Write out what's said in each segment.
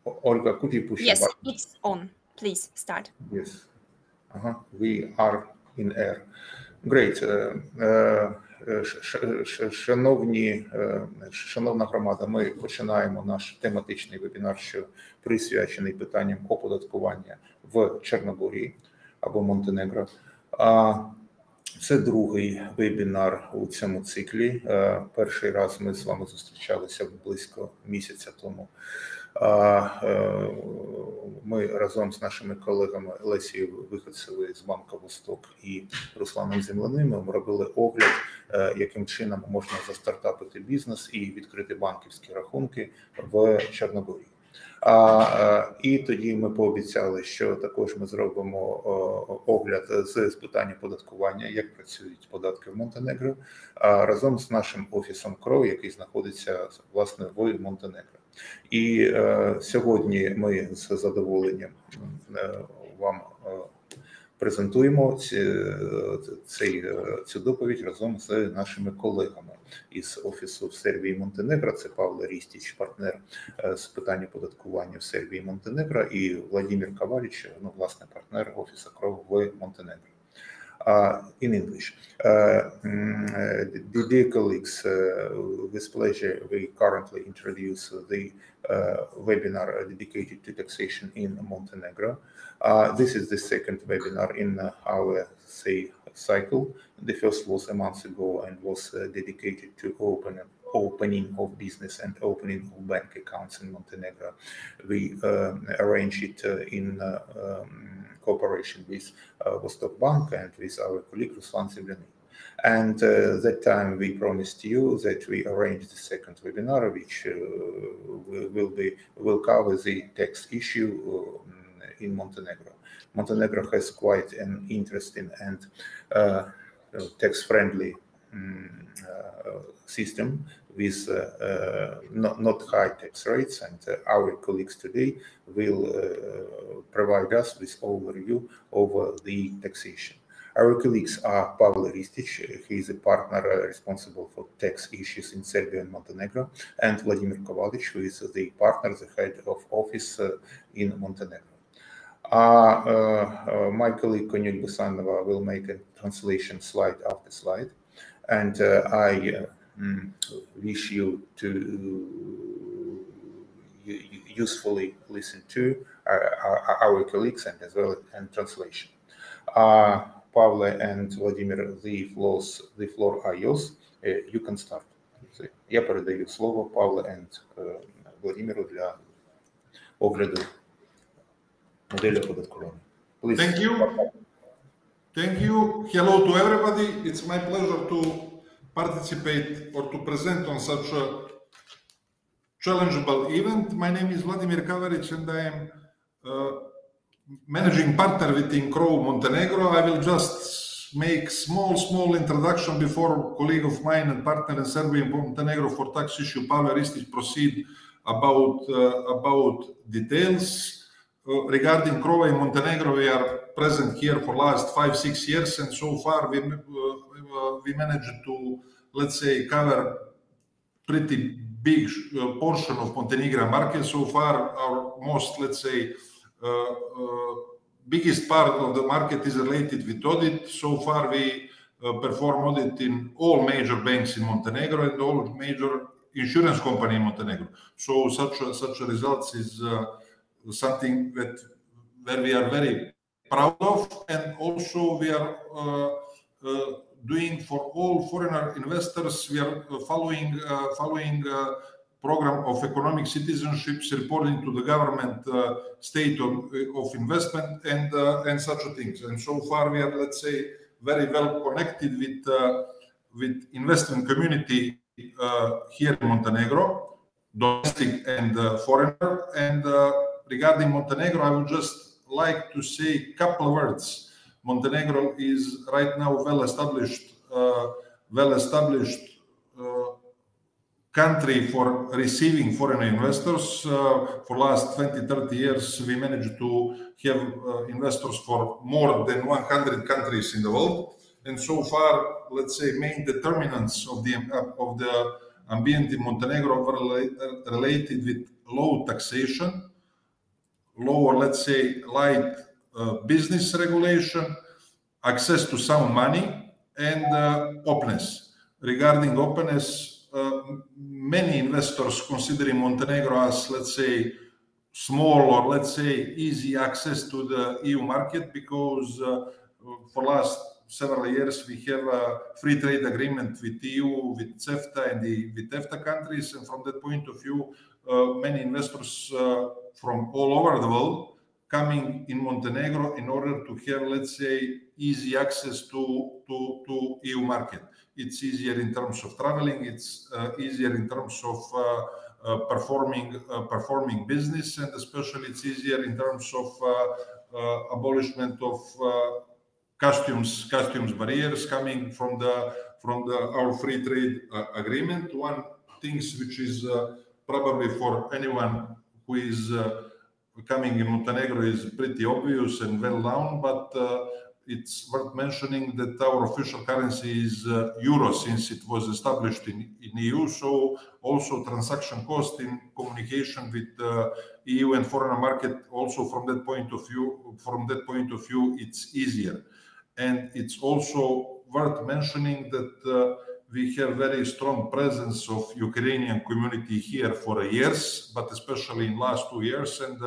Olga, could you push the button? Yes, it's on. Please start. Yes. We are in air. Great. Шановна громада, ми починаємо наш тематичний вебінар, що присвячений питанням оподаткування в Чорногорії або Монтенегро. Це другий вебінар у цьому циклі. Перший раз ми з вами зустрічалися близько місяця тому. Ми разом з нашими колегами Лесією Виходцевою з Банка Восток і Русланом Земляним робили огляд, яким чином можна застартапити бізнес і відкрити банківські рахунки в Чорногорії. І тоді ми пообіцяли, що також ми зробимо огляд з питань оподаткування, як працюють податки в Монтенегро, разом з нашим офісом Crowe, який знаходиться, власне, в Монтенегро. І сьогодні ми з задоволенням вам презентуємо цю доповідь разом з нашими колегами із офісу в Сербії і Монтенегро. Це Павле, Ристич, партнер з питань оподаткування в Сербії і Монтенегро, і Владимир Коваліч, власне, партнер офісу Crowe в Монтенегро. In English. Dear colleagues, with pleasure we currently introduce the webinar dedicated to taxation in Montenegro. This is the second webinar in our cycle. The first was a month ago and was dedicated to opening of business and opening of bank accounts in Montenegro. We arranged it in cooperation with Vostok Bank and with our colleague Ruslan Zemlyanin. And that time we promised you that we arrange the second webinar, which will cover the tax issue in Montenegro. Montenegro has quite an interesting and tax-friendly system with not high tax rates, and our colleagues today will provide us with overview over the taxation. Our colleagues are Pavle Ристич, he is a partner responsible for tax issues in Serbia and Montenegro, and Vladimir Kovalic, who is the partner, the head of office in Montenegro. My colleague Konyak Busanova will make a translation slide after slide, and I wish you to usefully listen to our colleagues and as well and translation. Pavle and Vladimir, the floor are yours. You can start. Я передаю слово Павле and Владимиру для огляду моделі оподаткування. Please. Thank you. Thank you. Hello to everybody. It's my pleasure to participate or to present on such a challengeable event. My name is Vladimir Kovalic and I am managing partner within Crowe Montenegro. I will just make small introduction before a colleague of mine and partner in Serbia and Montenegro for tax issue, Pavle Ристич, proceed about details. Regarding Crowe in Montenegro, we are present here for last 5-6 years, and so far we managed to, let's say, cover pretty big portion of Montenegro market. So far, our most, let's say, biggest part of the market is related with audit. So far, we perform audit in all major banks in Montenegro and all major insurance company in Montenegro. So such a results is something where we are very proud of, and also we are doing for all foreigner investors. We are following program of economic citizenships, reporting to the government state of investment and such things. And so far we are, let's say, very well connected with investment community here in Montenegro, domestic and foreigner. And regarding Montenegro, I would just like to say a couple of words. Montenegro is right now well-established country for receiving foreign investors. For last 20-30 years, we managed to have investors for more than 100 countries in the world. And so far, let's say, main determinants of the ambient in Montenegro were related with low taxation, lower, let's say, light business regulation, access to sound money, and openness. Regarding openness, many investors considering Montenegro as, let's say, small or let's say easy access to the EU market, because for last several years we have a free trade agreement with EU, with CEFTA and with EFTA countries, and from that point of view, many investors from all over the world coming in Montenegro in order to have, let's say, easy access to EU market. It's easier in terms of traveling. It's easier in terms of performing business, and especially it's easier in terms of abolishment of customs barriers coming from our free trade agreement. One things which is probably for anyone who is coming in Montenegro is pretty obvious and well known, but it's worth mentioning that our official currency is euro since it was established in EU. So also transaction cost in communication with EU and foreign market, also from that point of view, it's easier. And it's also worth mentioning that we have very strong presence of Ukrainian community here for years, but especially in last 2 years. And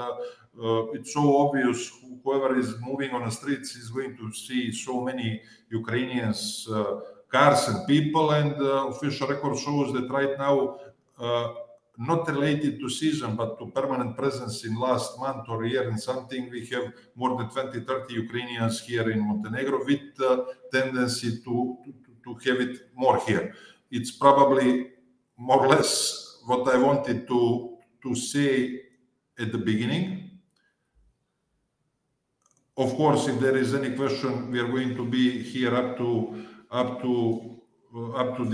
it's so obvious, whoever is moving on the streets is going to see so many Ukrainians, cars and people. And official record shows that right now, not related to season, but to permanent presence in last month or year and something, we have more than 20-30 Ukrainians here in Montenegro, with tendency to have it more here. It's probably more or less what I wanted to say at the beginning. Of course, if there is any question, we are going to be here up to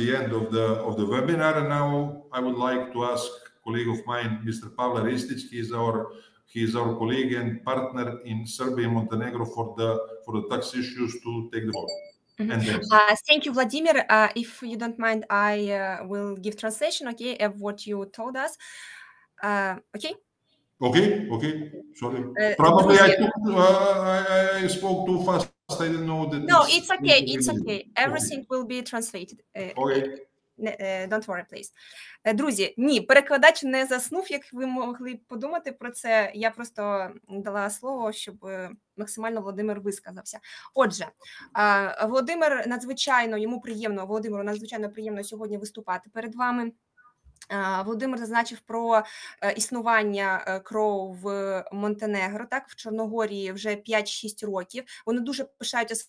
the end of the webinar. And now I would like to ask a colleague of mine, Mr. Pavle Ристич. He is our colleague and partner in Serbia and Montenegro for the tax issues, to take the floor. Thank you, Vladimir. If you don't mind, I will give translation, okay, of what you told us. Okay. Okay. Sorry. Probably I spoke too fast. I didn't know that. No, it's okay. It's okay. Everything will be translated. Okay. Don't worry, please. Друзі, ні, перекладач не заснув, як ви могли подумати про це. Я просто дала слово, щоб максимально Володимир висказався. Отже, Володимиру надзвичайно приємно сьогодні виступати перед вами. Володимир зазначив про існування Crowe в Монтенегро, так, в Чорногорії вже 5-6 років. Вони дуже пишаються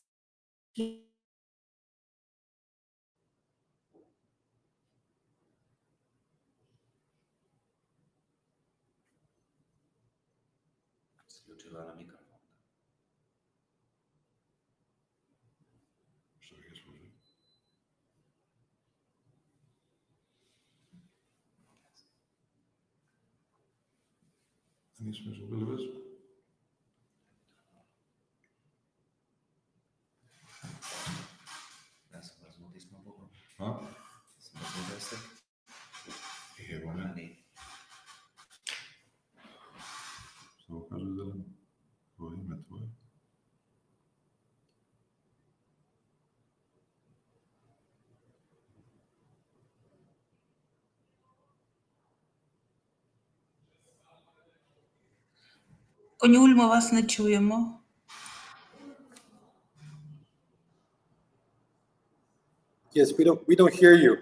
Конюль, ми вас не чуємо. Yes, we don't hear you.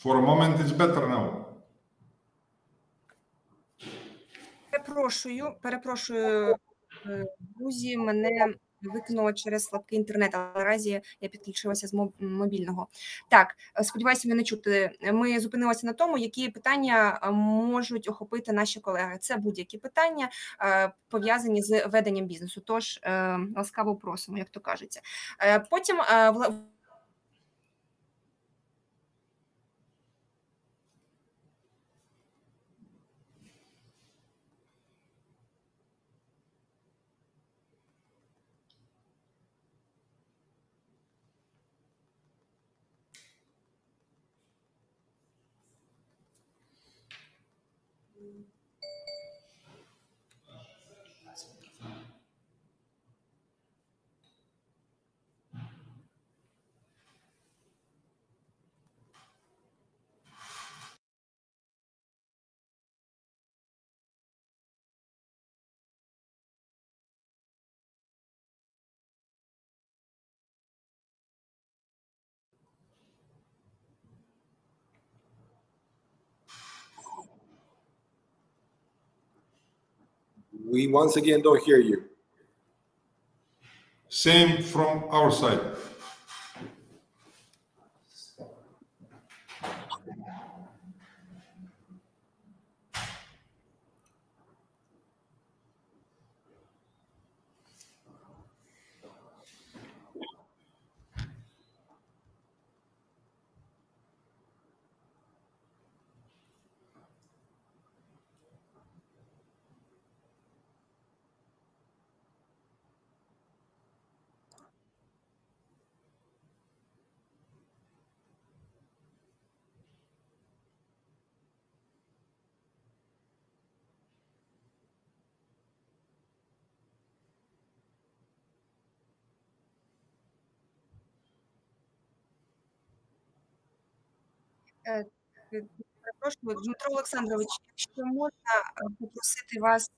For a moment it's better now. Перепрошую, друзі, мене викинуло через слабкий інтернет, але наразі я підключилася з мобільного. Так, сподіваюся, мене чути. Ми зупинилися на тому, які питання можуть охопити наші колеги. Це будь-які питання, пов'язані з веденням бізнесу. Тож, ласкаво просимо, як то кажеться. Потім We once again don't hear you. Same from our side. Перепрошую, Дмитро Олександрович, якщо можна попросити вас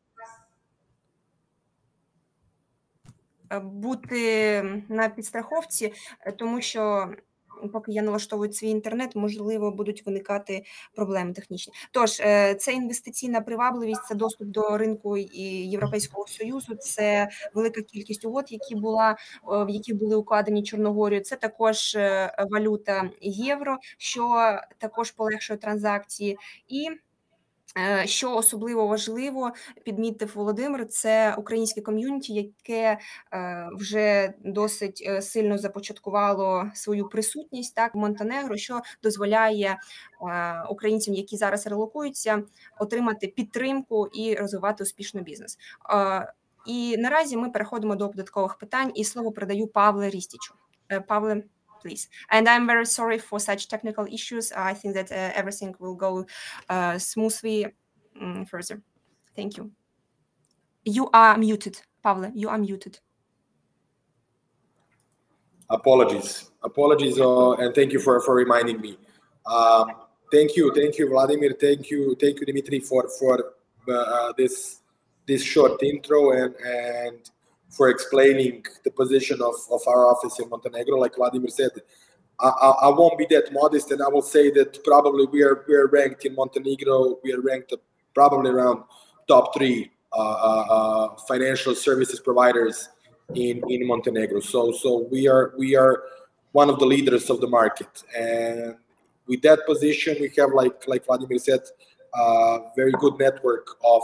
бути на підстраховці, тому що поки я налаштовую свій інтернет, можливо, будуть виникати проблеми технічні. Тож, це інвестиційна привабливість, це доступ до ринку і Європейського Союзу, це велика кількість угод, в які були укладені Чорногорією, це також валюта євро, що також полегшує транзакції. І що особливо важливо, підмітив Володимир, це українське ком'юніті, яке вже досить сильно започаткувало свою присутність в Монтенегро, що дозволяє українцям, які зараз релокуються, отримати підтримку і розвивати успішно бізнес. І наразі ми переходимо до податкових питань, і слово передаю Павле Ристичу. Павле, please. And I'm very sorry for such technical issues. I think that everything will go smoothly further. Thank you. You are muted, Pavle. You are muted. Apologies, and thank you for reminding me. Thank you, Vladimir. Thank you, Dmitry, for this short intro and for explaining the position of our office in Montenegro. Like Vladimir said, I won't be that modest, and I will say that probably we are ranked in Montenegro. We are ranked probably around top 3 financial services providers in Montenegro. So we are one of the leaders of the market, and with that position, we have like Vladimir said, a very good network of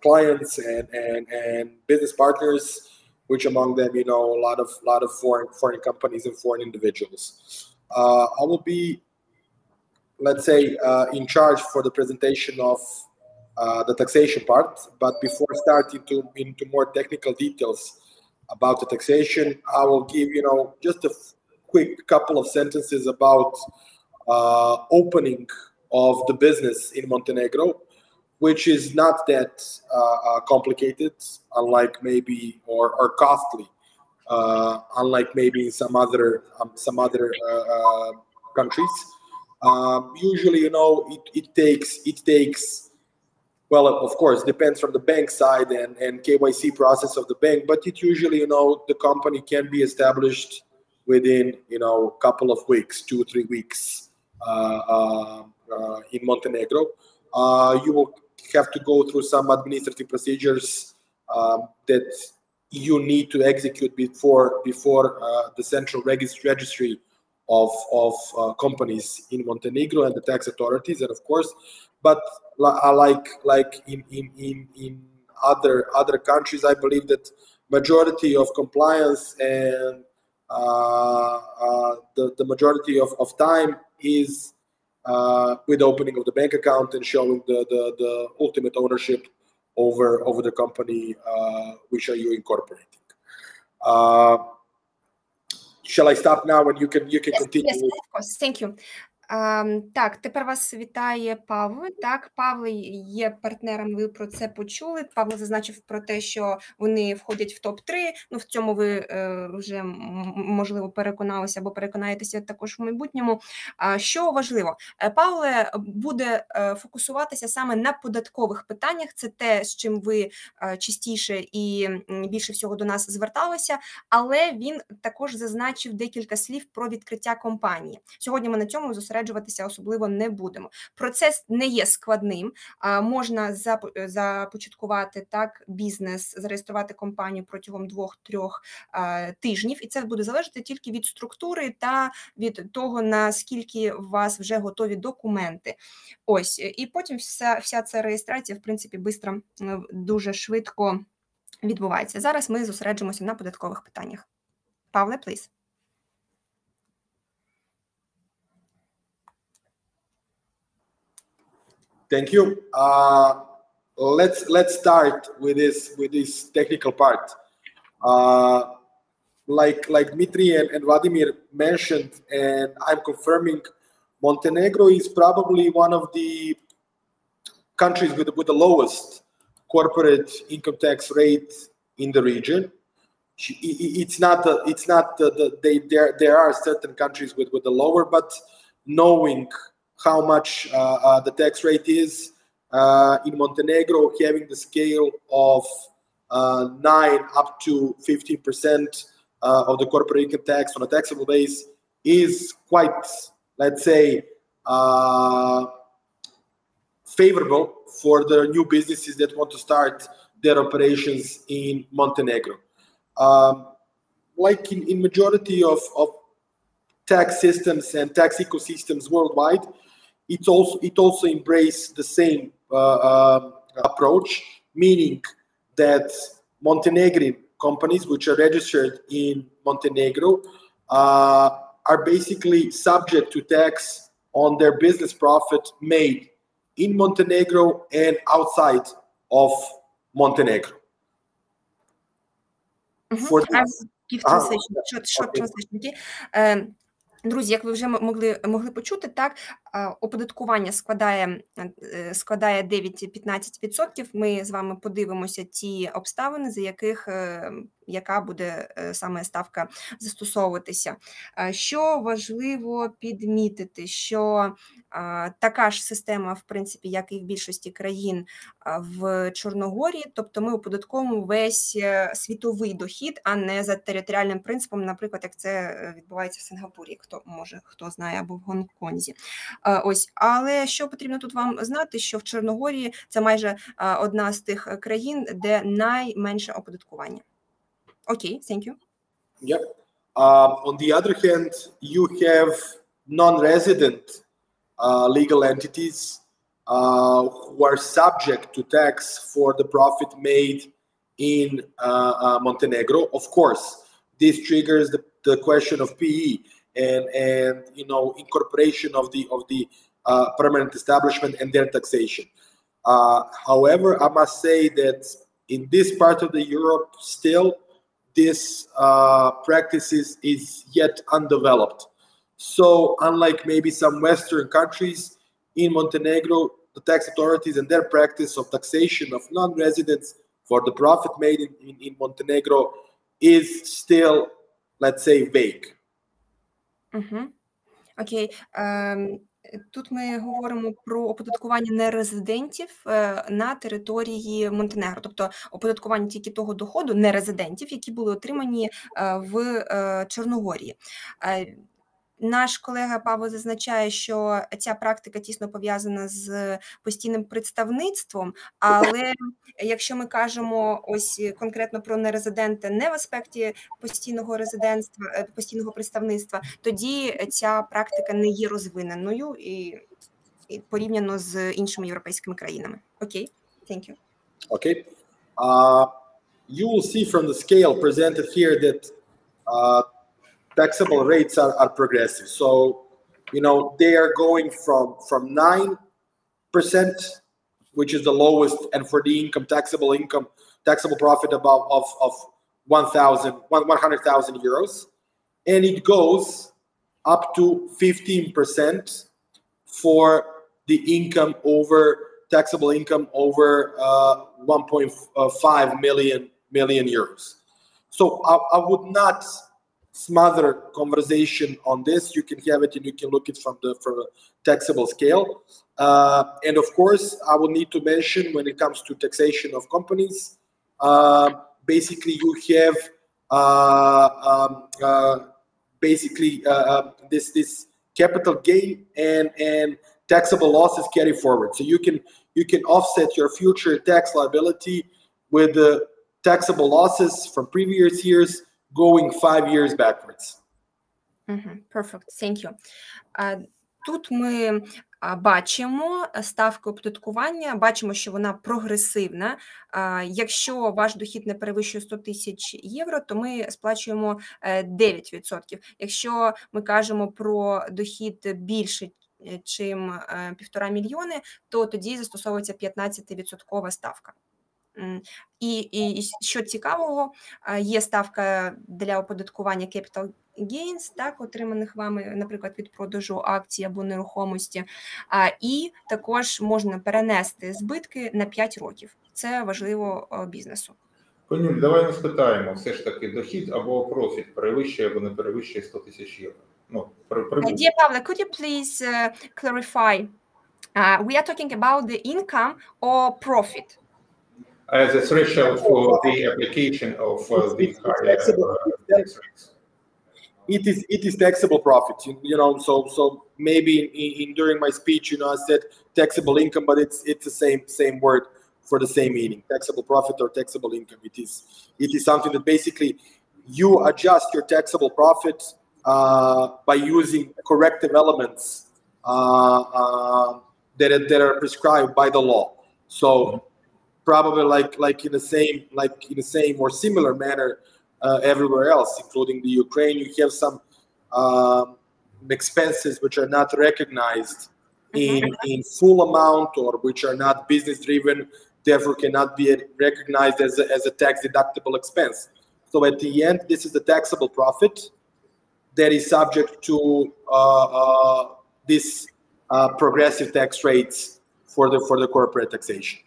clients and business partners, which among them, a lot of foreign companies and foreign individuals. I will be, let's say, in charge for the presentation of the taxation part. But before starting into more technical details about the taxation, I will give just a quick couple of sentences about opening of the business in Montenegro, which is not that complicated, unlike maybe or costly, unlike maybe in some other countries. Usually, it takes. Well, of course, depends from the bank side and KYC process of the bank, but it usually, the company can be established within, a couple of weeks, 2-3 weeks in Montenegro. You will have to go through some administrative procedures that you need to execute before the central registry of companies in Montenegro and the tax authorities, and of course, but like in other countries, I believe that majority of compliance and the majority of time is with opening of the bank account and showing the ultimate ownership over the company which are you incorporating. Shall I stop now and you can continue? Yes, of course. Thank you. Так, тепер вас вітає Павле. Так, Павле є партнером, ви про це почули. Павле зазначив про те, що вони входять в топ-3. Ну, в цьому ви вже, можливо, переконалися або переконаєтеся також в майбутньому. Що важливо, Павле буде фокусуватися саме на податкових питаннях. Це те, з чим ви частіше і більше всього до нас зверталися, але він також зазначив декілька слів про відкриття компанії. Сьогодні ми на цьому зосереджуватися особливо не будемо. Процес не є складним. Можна започаткувати так бізнес, зареєструвати компанію протягом 2-3 тижнів, і це буде залежати тільки від структури та від того, наскільки у вас вже готові документи. Ось, і потім вся ця реєстрація, в принципі, дуже швидко відбувається. Зараз ми зосереджуємося на податкових питаннях. Павле, please. Thank you. Let's start with this technical part. Like Dmitry and Vladimir mentioned, and I'm confirming, Montenegro is probably one of the countries with the lowest corporate income tax rate in the region. There are certain countries with the lower, but knowing how much the tax rate is in Montenegro, having the scale of 9 up to 15% of the corporate income tax on a taxable base is quite, let's say, favorable for the new businesses that want to start their operations in Montenegro. Like in majority of tax systems and tax ecosystems worldwide, it also embraces the same approach, meaning that Montenegrin companies which are registered in Montenegro are basically subject to tax on their business profit made in Montenegro and outside of Montenegro. Друзі, як ви вже могли почути, так, оподаткування складає 9-15%. Ми з вами подивимося ті обставини, за яка буде саме ставка застосовуватися. Що важливо підмітити, що така ж система, в принципі, як і в більшості країн в Чорногорії, тобто ми оподатковуємо весь світовий дохід, а не за територіальним принципом, наприклад, як це відбувається в Сингапурі, хто знає, або в Гонконзі. Ось, але що потрібно тут вам знати, що в Чорногорії це майже одна з тих країн, де найменше оподаткування. Okay, thank you. Yeah. On the other hand, you have non-resident legal entities who are subject to tax for the profit made in Montenegro. Of course, this triggers the question of PE and incorporation of the permanent establishment and their taxation. However, I must say that in this part of the Europe, still, this practice is yet undeveloped. So unlike maybe some Western countries, in Montenegro, the tax authorities and their practice of taxation of non-residents for the profit made in Montenegro is still, let's say, vague. Окей. Тут ми говоримо про оподаткування нерезидентів на території Монтенегро, тобто оподаткування тільки того доходу нерезидентів, які були отримані в Чорногорії. Наш колега Павло зазначає, що ця практика тісно пов'язана з постійним представництвом, але якщо ми кажемо ось конкретно про нерезидента не в аспекті постійного представництва, тоді ця практика не є розвиненою і порівняно з іншими європейськими країнами. Окей, thank you. Okay. You will see from the scale presented here that taxable rates are progressive. So, they are going from 9%, which is the lowest, and for the taxable profit of 100,000 euros, and it goes up to 15% for the income over taxable income over 1.5 million euros. So I would not smother conversation on this. You can have it and you can look it from a taxable scale. And of course, I will need to mention when it comes to taxation of companies, basically you have this capital gain and taxable losses carry forward. So you can offset your future tax liability with the taxable losses from previous years going 5 years backwards. Perfect, thank you. Тут ми бачимо ставку оподаткування, бачимо, що вона прогресивна. Якщо ваш дохід не перевищує 100 тисяч євро, то ми сплачуємо 9%. Якщо ми кажемо про дохід більше, чим 1,5 мільйони, то тоді застосовується 15% ставка. І що цікавого, є ставка для оподаткування capital gains, так, отриманих вами, наприклад, від продажу акцій або нерухомості, і також можна перенести збитки на 5 років. Це важливо бізнесу. Пані, давай ми спитаємо, все ж таки дохід або профіт перевищує або не перевищує 100 тисяч євро? Ну, Dear Pavle, could you please clarify? We are talking about the income or profit? As a threshold for the application of the higher tax rates. It is taxable profit, you know. So maybe in during my speech, you know, I said taxable income, but it's the same word for the same meaning. Taxable profit or taxable income. It is something that basically you adjust your taxable profit by using corrective elements that are prescribed by the law. So probably like in the same or similar manner everywhere else, including the Ukraine, you have some expenses which are not recognized in full amount or which are not business driven, therefore cannot be recognized as a tax deductible expense. So at the end, this is the taxable profit that is subject to this progressive tax rates for the corporate taxation.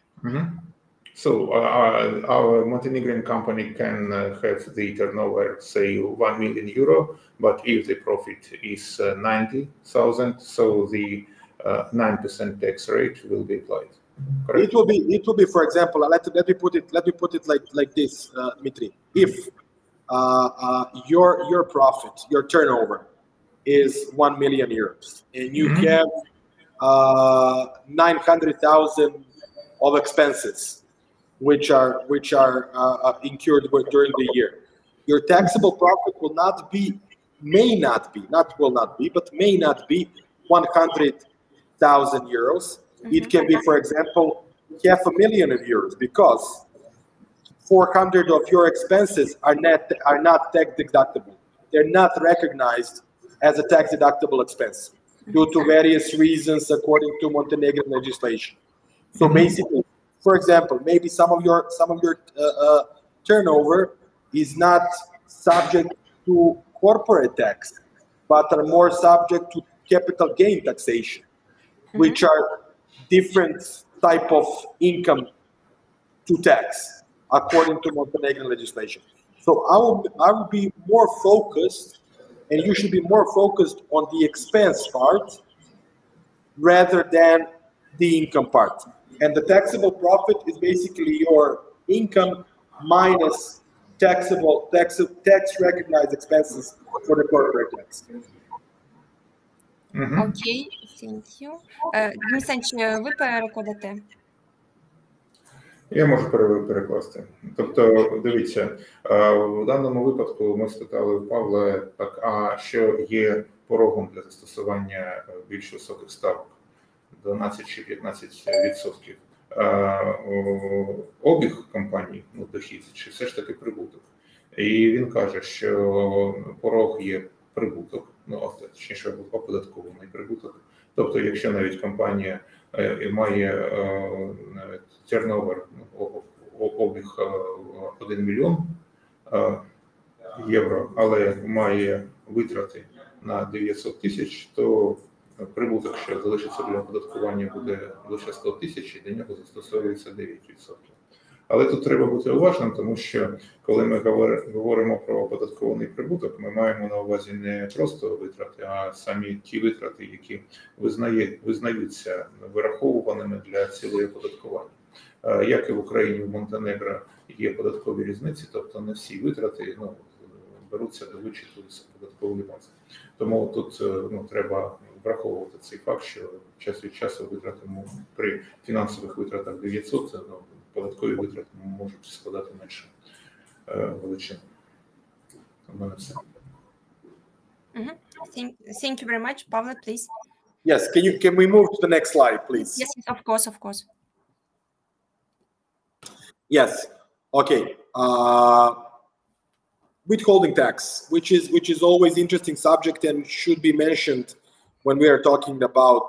So our Montenegrin company can have the turnover, say, 1 million euro, but if the profit is 90,000, so the 9% tax rate will be applied. Correct? It will be, for example, let me put it like this, Dmitry. If your profit, your turnover is 1 million euros, and you have 900,000 of expenses, which are incurred during the year. Your taxable profit may not be 100,000 euros. It can be, for example, 500,000 euros, because 400 of your expenses are not tax deductible. They're not recognized as a tax deductible expense due to various reasons according to Montenegrin legislation. So basically, for example, maybe some of your turnover is not subject to corporate tax, but are more subject to capital gain taxation, which are different type of income to tax according to Montenegrin legislation. So I will be more focused, and you should be more focused on the expense part rather than the income part. And the taxable profit is basically your income minus tax recognized expenses for the corporate tax. Окей, thank you. Дмитро, ви перекладете? Я можу перекласти. Тобто, дивіться, в даному випадку ми спитали у Павла, так, а що є порогом для застосування більш високих ставок? 12 чи 15%. Обіг компанії, ну, дохід, чи все ж таки прибуток. І він каже, що порог є прибуток, ну, точніше, оподаткований прибуток. Тобто, якщо навіть компанія має turnover, обіг 1 мільйон євро, але має витрати на 900 тисяч, то прибуток, що залишиться для оподаткування, буде лише 100 тисяч, і для нього застосовується 9%. Але тут треба бути уважним, тому що коли ми говоримо про оподаткований прибуток, ми маємо на увазі не просто витрати, а самі ті витрати, які визнаються вираховуваними для цілої оподаткування. Як і в Україні, в Монтенегро є податкові різниці, тобто не всі витрати беруться до вичету з податкової бази. Тому тут треба враховувати цей факт, що час від часу витрати при фінансових витратах 900, податкові витрати можуть складати менше величину. У мене все. Thank you very much. Pavle, please. Yes, can we move to the next slide, please? Yes, of course, of course. Yes. Okay. Withholding tax, which is always interesting subject and should be mentioned when we are talking about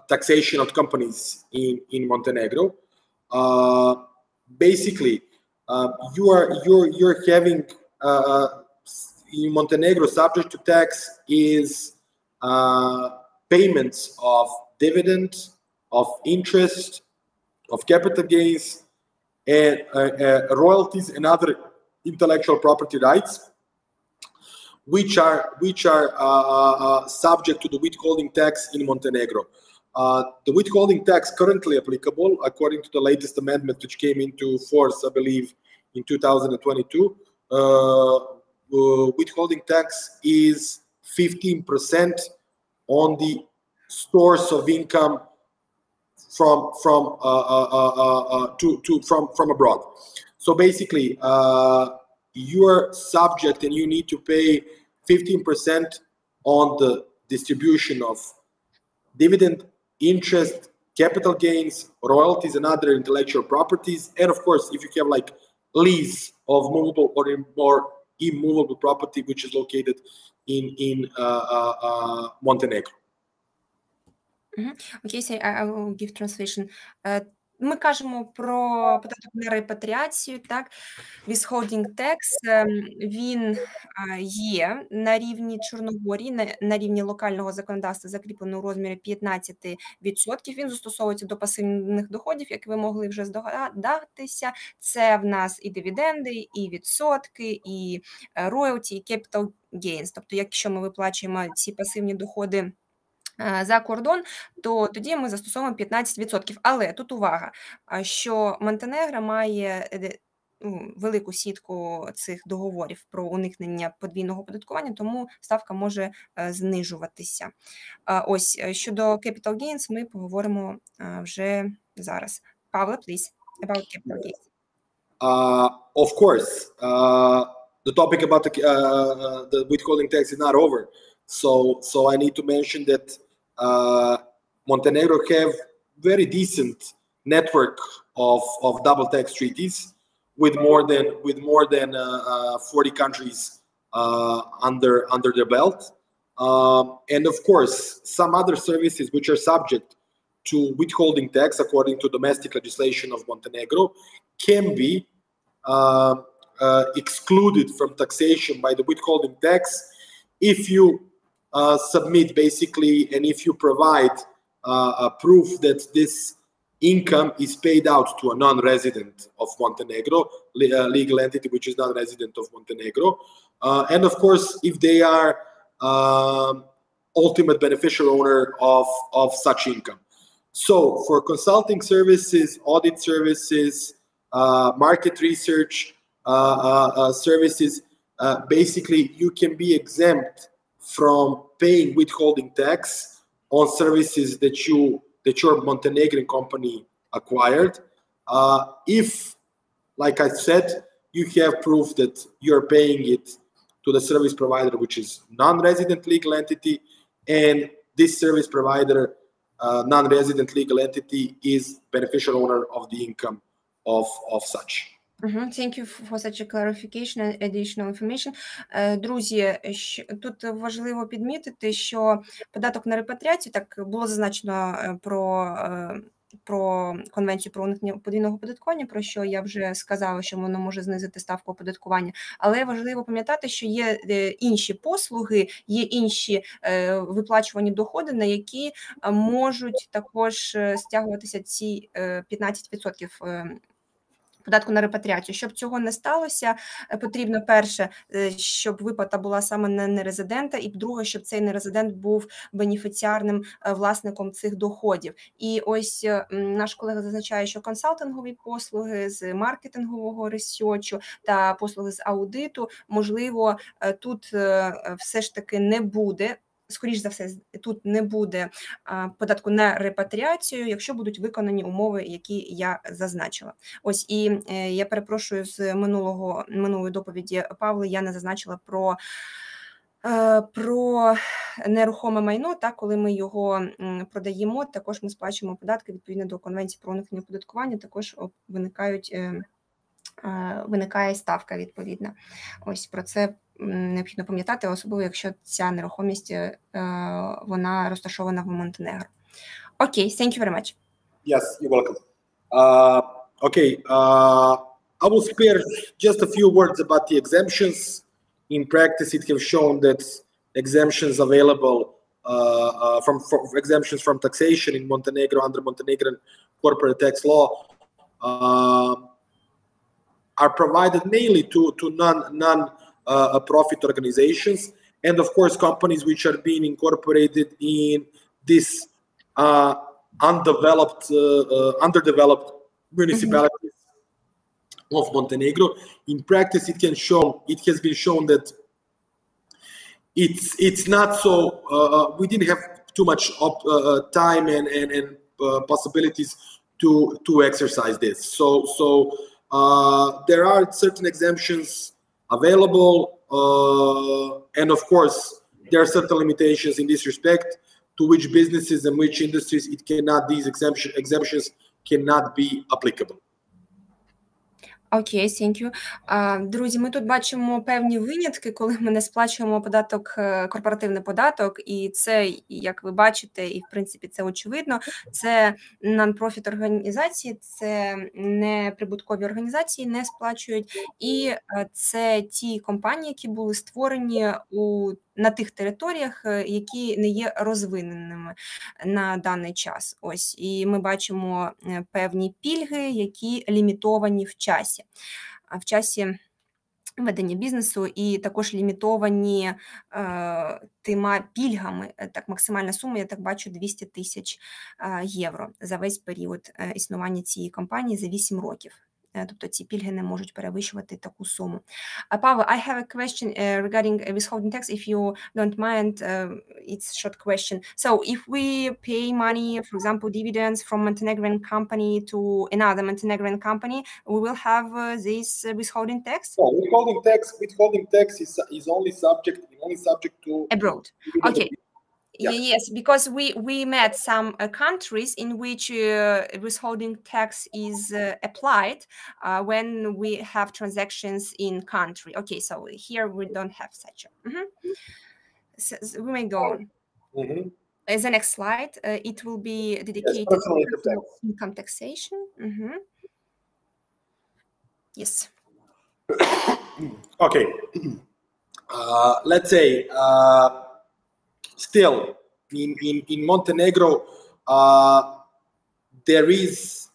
taxation of companies in Montenegro. Basically, you're having in Montenegro subject to tax is payments of dividend, of interest, of capital gains, and royalties and other intellectual property rights, which are subject to the withholding tax in Montenegro. The withholding tax currently applicable, according to the latest amendment which came into force, I believe, in 2022, withholding tax is 15% on the source of income from abroad. So basically, you're subject and you need to pay 15% on the distribution of dividend, interest, capital gains, royalties, and other intellectual properties. And of course, if you have like lease of movable or immovable property, which is located in Montenegro. Okay, so I will give translation. Ми кажемо про податок на репатріацію, так, withholding tax, він є на рівні Чорногорії, на рівні локального законодавства закріплено у розмірі 15%. Він застосовується до пасивних доходів, як ви могли вже здогадатися. Це в нас і дивіденди, і відсотки, і роялті, і capital gains. Тобто, якщо ми виплачуємо ці пасивні доходи за кордон, то тоді ми застосовуємо 15%. Але тут увага, що Монтенегро має велику сітку цих договорів про уникнення подвійного оподаткування, тому ставка може знижуватися. Ось, щодо capital gains ми поговоримо вже зараз. Павле, please, about capital gains. Of course, the topic about the withholding tax is not over. So I need to mention that Montenegro have very decent network of double tax treaties with more than 40 countries under their belt, and of course some other services which are subject to withholding tax according to domestic legislation of Montenegro can be excluded from taxation by the withholding tax if you submit basically, and if you provide a proof that this income is paid out to a non-resident of Montenegro, legal entity which is non-resident of Montenegro, and of course if they are ultimate beneficial owner of such income. So for consulting services, audit services, market research services, basically you can be exempt from paying withholding tax on services that your Montenegrin company acquired, if, like I said, you have proof that you're paying it to the service provider, which is non-resident legal entity, and this service provider, non-resident legal entity, is beneficial owner of the income of such. Thank you for such a clarification and additional information. Друзі, тут важливо підмітити, що податок на репатріацію, так було зазначено про про конвенцію про уникнення подвійного оподаткування, про що я вже сказала, що воно може знизити ставку оподаткування. Але важливо пам'ятати, що є інші послуги, є інші виплачувані доходи, на які можуть також стягуватися ці 15% податку на репатріацію. Щоб цього не сталося, потрібно, перше, щоб виплата була саме на нерезидента, і друге, щоб цей нерезидент був бенефіціарним власником цих доходів. І ось наш колега зазначає, що консалтингові послуги з маркетингового ресерчу та послуги з аудиту, можливо, тут все ж таки не буде, скоріш за все, тут не буде податку на репатріацію, якщо будуть виконані умови, які я зазначила. Ось, і я перепрошую, з минулої доповіді Павле я не зазначила про нерухоме майно, так, коли ми його продаємо, також ми сплачуємо податки відповідно до Конвенції про уникнення оподаткування, також виникає ставка відповідна. Ось про це необхідно пам'ятати, особливо якщо ця нерухомість вона розташована в Монтенегро. Окей, thank you very much. Yes, you're welcome. I will spare just a few words about the exemptions. In practice, it has shown that exemptions available from exemptions from taxation in Montenegro under Montenegrin corporate tax law are provided mainly to non-profit organizations, and of course companies which are being incorporated in this underdeveloped municipalities of Montenegro. In practice, it has been shown that it's not so. We didn't have too much time and possibilities to exercise this. So there are certain exemptions available, and of course there are certain limitations in this respect to which businesses and which industries these exemptions cannot be applicable. Окей, thank you. Друзі, ми тут бачимо певні винятки, коли ми не сплачуємо корпоративний податок, і це, як ви бачите, і в принципі це очевидно, це нон-профіт організації, це неприбуткові організації не сплачують, і це ті компанії, які були створені на тих територіях, які не є розвиненими на даний час. Ось, і ми бачимо певні пільги, які лімітовані в часі ведення бізнесу, і також лімітовані тима пільгами. Так, максимальна сума, я так бачу, 200 тисяч євро за весь період існування цієї компанії за 8 років. Тобто ці пільги не можуть перевищувати таку суму. Павле, I have a question regarding withholding tax, if you don't mind. It's a short question. So if we pay money, for example, dividends from Montenegrin company to another Montenegrin company, we will have this withholding tax? No, withholding tax is only subject to abroad. Okay. Yes, because we met some countries in which withholding tax is applied when we have transactions in country. Okay, so here we don't have such a. So we may go on. As the next slide, it will be dedicated to income taxation. Yes. Okay. Let's say. Still, in Montenegro, there is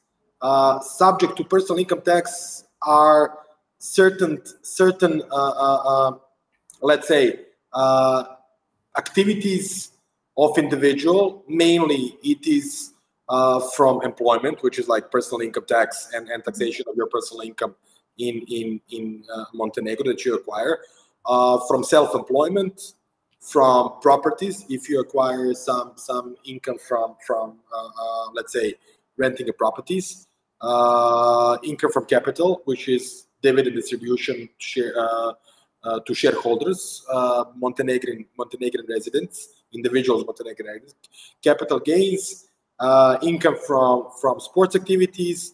subject to personal income tax are certain let's say activities of individual. Mainly, it is from employment, which is like personal income tax and taxation of your personal income in Montenegro that you acquire, from self-employment. From properties, if you acquire some income from let's say renting a properties, income from capital, which is dividend distribution to shareholders, Montenegrin residents, individuals, Montenegrin residents, capital gains, income from sports activities,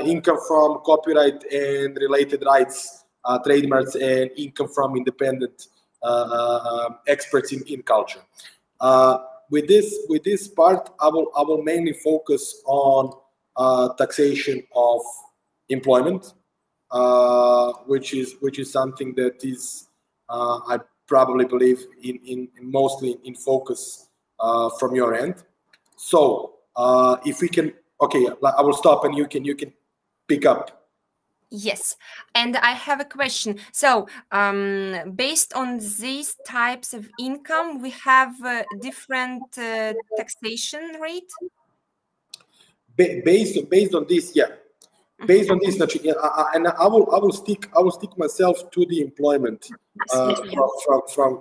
income from copyright and related rights, trademarks, and income from independent experts in culture. with this part, I will mainly focus on taxation of employment, which is something that is I probably believe in mostly in focus from your end. So if we can, okay, I will stop and you can pick up. Yes, and I have a question. So, based on these types of income, we have different taxation rate. Based on this, yeah. Based on this, and I will stick myself to the employment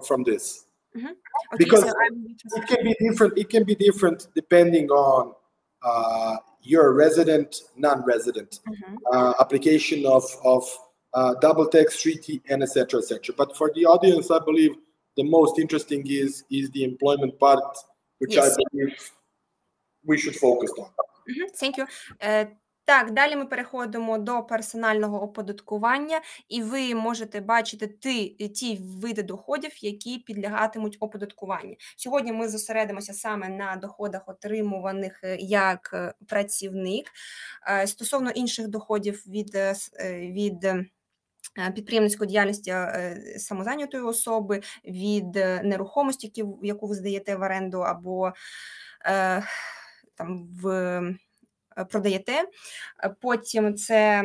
from this, Okay, because so it can be different. It can be different depending on your resident, non-resident, application of double tax treaty, and etc. But for the audience, I believe the most interesting is the employment part, which I believe we should focus on. Thank you. Так, далі ми переходимо до персонального оподаткування, і ви можете бачити ті види доходів, які підлягатимуть оподаткуванню. Сьогодні ми зосередимося саме на доходах, отримуваних як працівник. Стосовно інших доходів від підприємницької діяльності самозайнятої особи, від нерухомості, яку ви здаєте в оренду або там продаєте. Потім це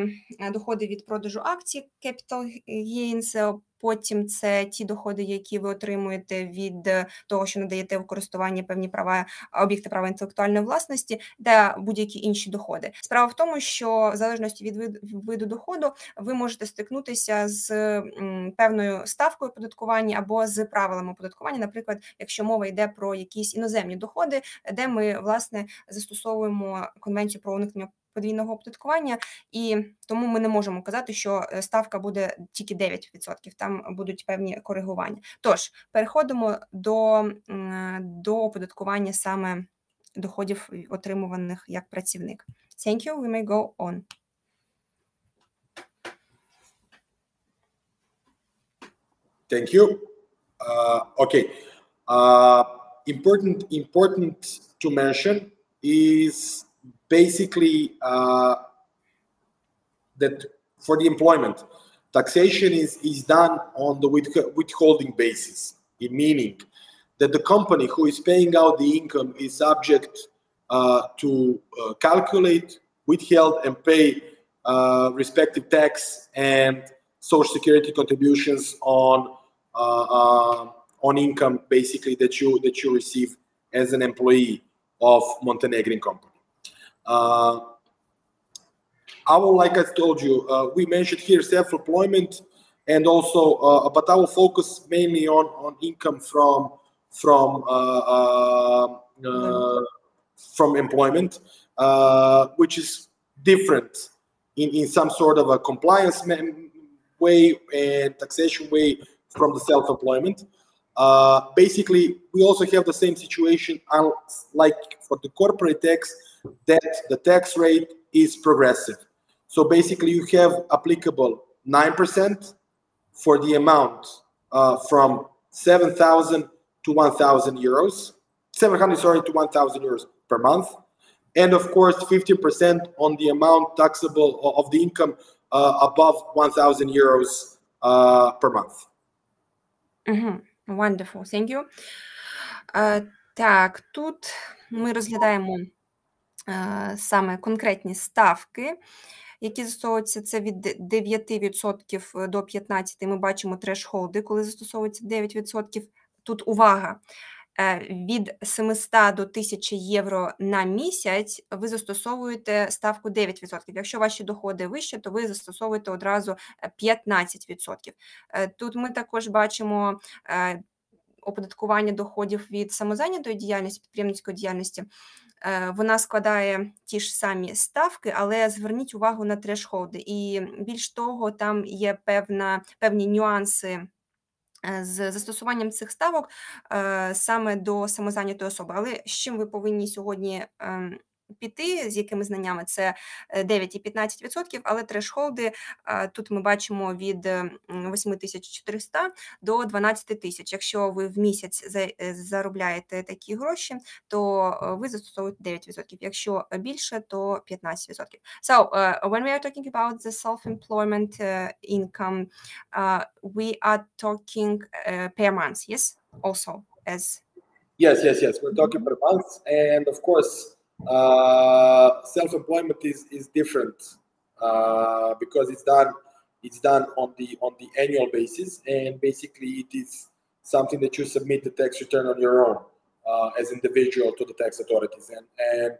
доходи від продажу акцій, capital gains, потім це ті доходи, які ви отримуєте від того, що надаєте в користування певні права, об'єкти права інтелектуальної власності, та будь-які інші доходи. Справа в тому, що в залежності від виду доходу ви можете стикнутися з певною ставкою оподаткування або з правилами оподаткування, наприклад, якщо мова йде про якісь іноземні доходи, де ми, власне, застосовуємо Конвенцію про уникнення подвійного оподаткування, і тому ми не можемо казати, що ставка буде тільки 9%, там будуть певні коригування. Тож, переходимо до оподаткування саме доходів, отримуваних як працівник. Thank you, we may go on. Thank you. Okay. Important to mention is basically that for the employment, taxation is done on the withholding basis, meaning that the company who is paying out the income is subject to calculate, withheld, and pay respective tax and social security contributions on income, basically that you receive as an employee of Montenegrin company. I will, like I told you, we mentioned here self-employment, and also, but I will focus mainly on income from employment, which is different in some sort of a compliance way and taxation way from the self-employment. Basically, we also have the same situation like for the corporate tax, that the tax rate is progressive. So basically, you have applicable 9% for the amount from 7,000 to 1,000 euros, 700 to 1,000 euros per month, and of course 50% on the amount taxable of the income above 1,000 euros per month. Wonderful, thank you. Так, тут ми розглядаємо саме конкретні ставки, які застосовуються, це від 9% до 15%. Ми бачимо трешхолди, коли застосовується 9%. Тут увага, від 700 до 1000 євро на місяць ви застосовуєте ставку 9%. Якщо ваші доходи вищі, то ви застосовуєте одразу 15%. Тут ми також бачимо оподаткування доходів від самозайнятої діяльності, підприємницької діяльності. Вона складає ті ж самі ставки, але зверніть увагу на трешхолди. І більш того, там є певні нюанси з застосуванням цих ставок саме до самозайнятої особи. Але з чим ви повинні сьогодні піти, з якими знаннями, це 9 і 15%, але трешхолди тут ми бачимо від 8400 до 12 тисяч. Якщо ви в місяць заробляєте такі гроші, то ви застосовуєте 9%. Якщо більше, то 15%. So, when we are talking about the self-employment income, we are talking per month, yes? Also, as... Yes. We're talking per month. And of course, self-employment is different because it's done on the annual basis. And basically, it is something that you submit the tax return on your own as individual to the tax authorities. And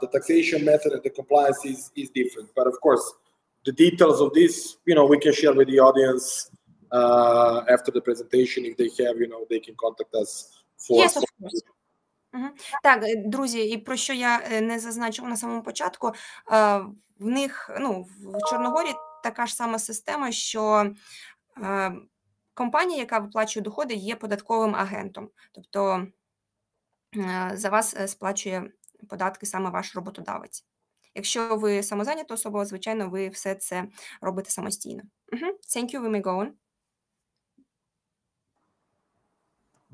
the taxation method and the compliance is different. But of course, the details of this, we can share with the audience after the presentation. If they have, they can contact us for. Yes, of course. Так, друзі, і про що я не зазначила на самому початку, в них, в Чорногорі така ж сама система, що компанія, яка виплачує доходи, є податковим агентом. Тобто за вас сплачує податки саме ваш роботодавець. Якщо ви самозайнята особа, звичайно, ви все це робите самостійно. Thank you, we may go on.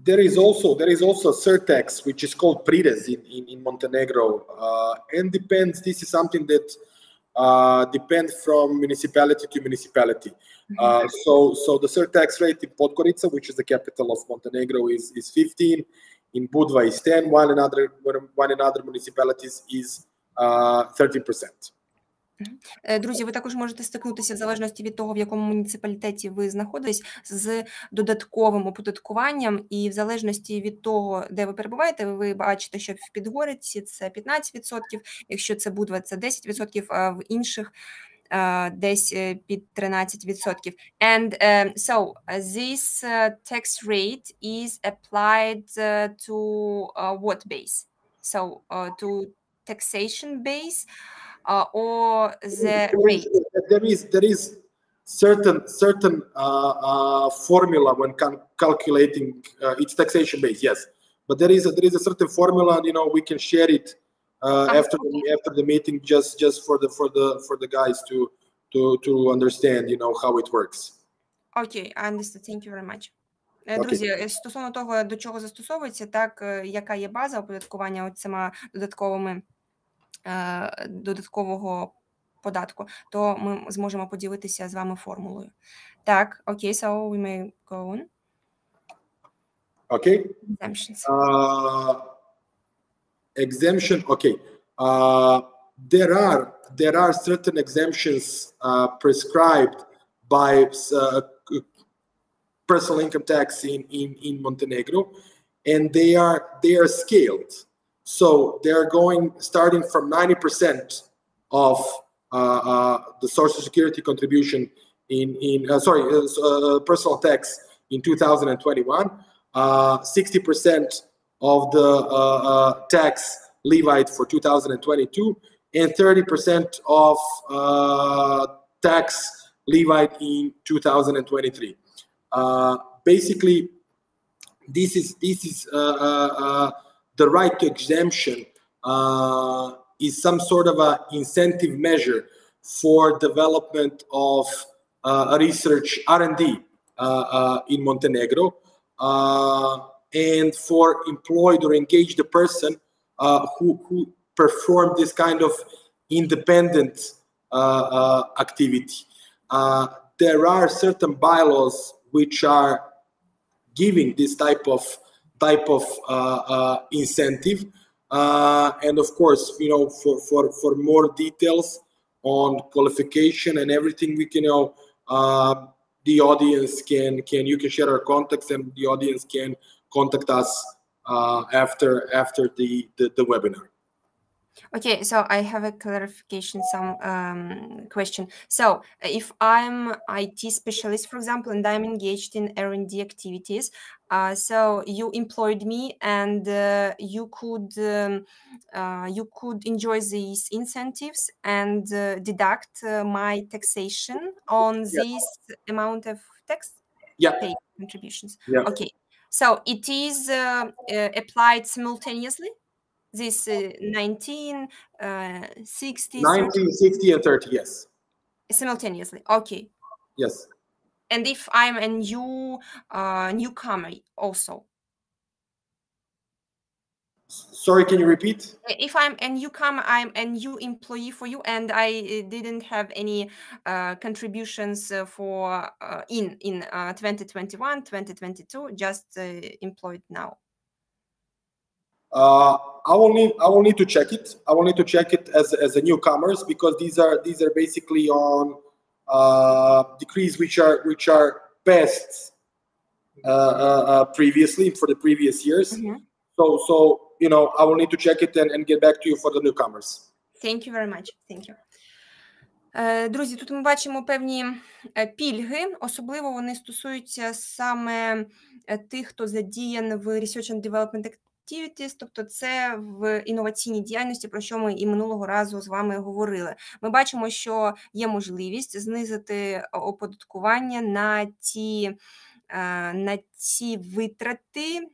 There is also a surtax which is called prirez in Montenegro, and depends. This is something that depends from municipality to municipality. So the surtax rate in Podgorica, which is the capital of Montenegro, is 15. In Budva is 10. While in other municipalities is 13%. Друзі, ви також можете стикнутися в залежності від того, в якому муніципалітеті ви знаходитесь, з додатковим оподаткуванням, і в залежності від того, де ви перебуваєте, ви бачите, що в Підгориці це 15%, якщо це Будва, це 10%, а в інших десь під 13%. And so this tax rate is applied to what base? So to taxation base or the rate? There is certain formula when calculating its taxation base. Yes, but there is a certain formula. We can share it after the meeting, just for the guys to understand, how it works. Okay, I understand. Thank you very much. Друзі, стосовно того, до чого застосовується, так, яка є база оподаткування от цими додаткового податку, то ми зможемо поділитися з вами формулою. Так, окей, so we may go on. Okay. Exemptions. Exemption, okay. There are certain exemptions prescribed by personal income tax in Montenegro, and they are scaled. So they're starting from 90% of the Social Security contribution personal tax in 2021, 60% of the tax levied for 2022, and 30% of tax levied in 2023. Basically, this is the right to exemption is some sort of an incentive measure for development of research R&D in Montenegro, and for employed or engaged a person who perform this kind of independent activity. There are certain bylaws which are giving this type of incentive, and of course, for more details on qualification and everything, we can the audience you can share our contacts, and the audience can contact us after the webinar. Okay, so I have a clarification, some question. So if I'm IT specialist, for example, and I'm engaged in R&D activities, so you employed me, and you could enjoy these incentives and deduct my taxation on this amount of tax paid contributions. Yeah. Okay, so it is applied simultaneously? This 19, 60, 19, 60, and 30, yes. simultaneously. Okay. Yes. And if I'm a newcomer also. Sorry, can you repeat? If I'm a newcomer, I'm a new employee for you, and I didn't have any contributions for in 2021, 2022, just employed now. I will need to check it. I will need to check it as a newcomers, because these are basically on decrees which are passed previously for the previous years. Mm-hmm. So you know, I will need to check it and get back to you for the newcomers. Thank you very much. Thank you. Друзі, тут ми бачимо певні пільги, особливо вони стосуються саме тих, хто задіян в Research and Development Activities, тобто це в інноваційній діяльності, про що ми і минулого разу з вами говорили. Ми бачимо, що є можливість знизити оподаткування на ті витрати,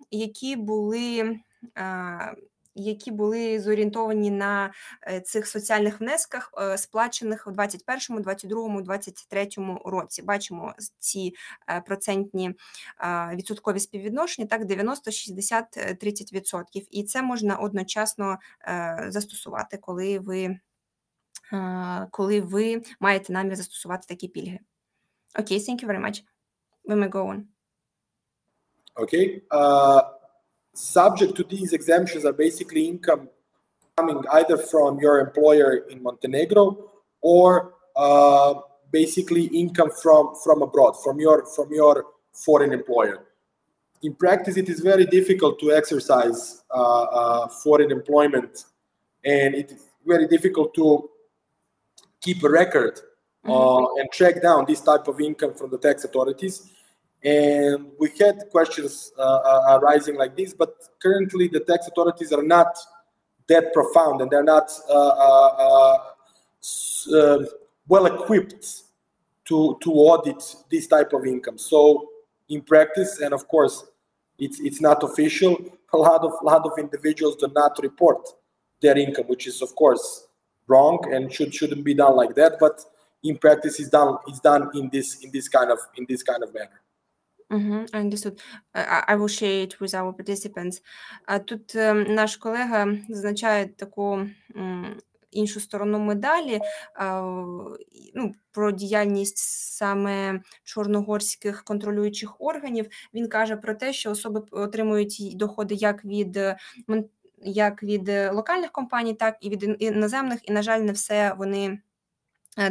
які були зорієнтовані на цих соціальних внесках, сплачених у 2021, 2022, 2023 році. Бачимо ці процентні відсоткові співвідношення, так, 90, 60, 30%. І це можна одночасно застосувати, коли ви маєте намір застосувати такі пільги. Окей, thank you very much. We may go on. Okay. Subject to these exemptions are basically income coming either from your employer in Montenegro or basically income from abroad, from your foreign employer. In practice, it is very difficult to exercise foreign employment, and it is very difficult to keep a record and track down this type of income from the tax authorities. And we had questions arising like this, but currently the tax authorities are not that profound, and they're not well equipped to audit this type of income. So in practice, and of course it's not official, a lot of individuals do not report their income, which is of course wrong and shouldn't be done like that. But in practice, it's done in this kind of manner. I understood. I will share it with our participants. Тут наш колега зазначає таку іншу сторону медалі, про діяльність саме чорногорських контролюючих органів. Він каже про те, що особи отримують доходи як від локальних компаній, так і від іноземних, і, на жаль, не все вони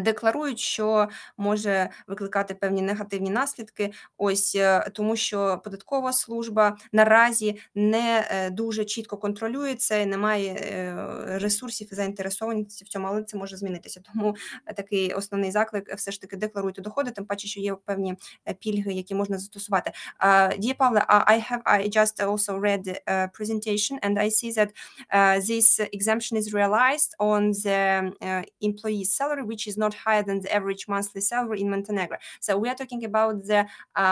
декларують, що може викликати певні негативні наслідки, ось тому що податкова служба наразі не дуже чітко контролює це, немає ресурсів і заінтересованості в цьому, але це може змінитися. Тому такий основний заклик все ж таки декларуйте доходи, тим паче, що є певні пільги, які можна застосувати. Dear Pavle, I just also read a presentation and I see that this exemption is realized on the employee's salary, which is not higher than the average monthly salary in Montenegro. So we are talking about the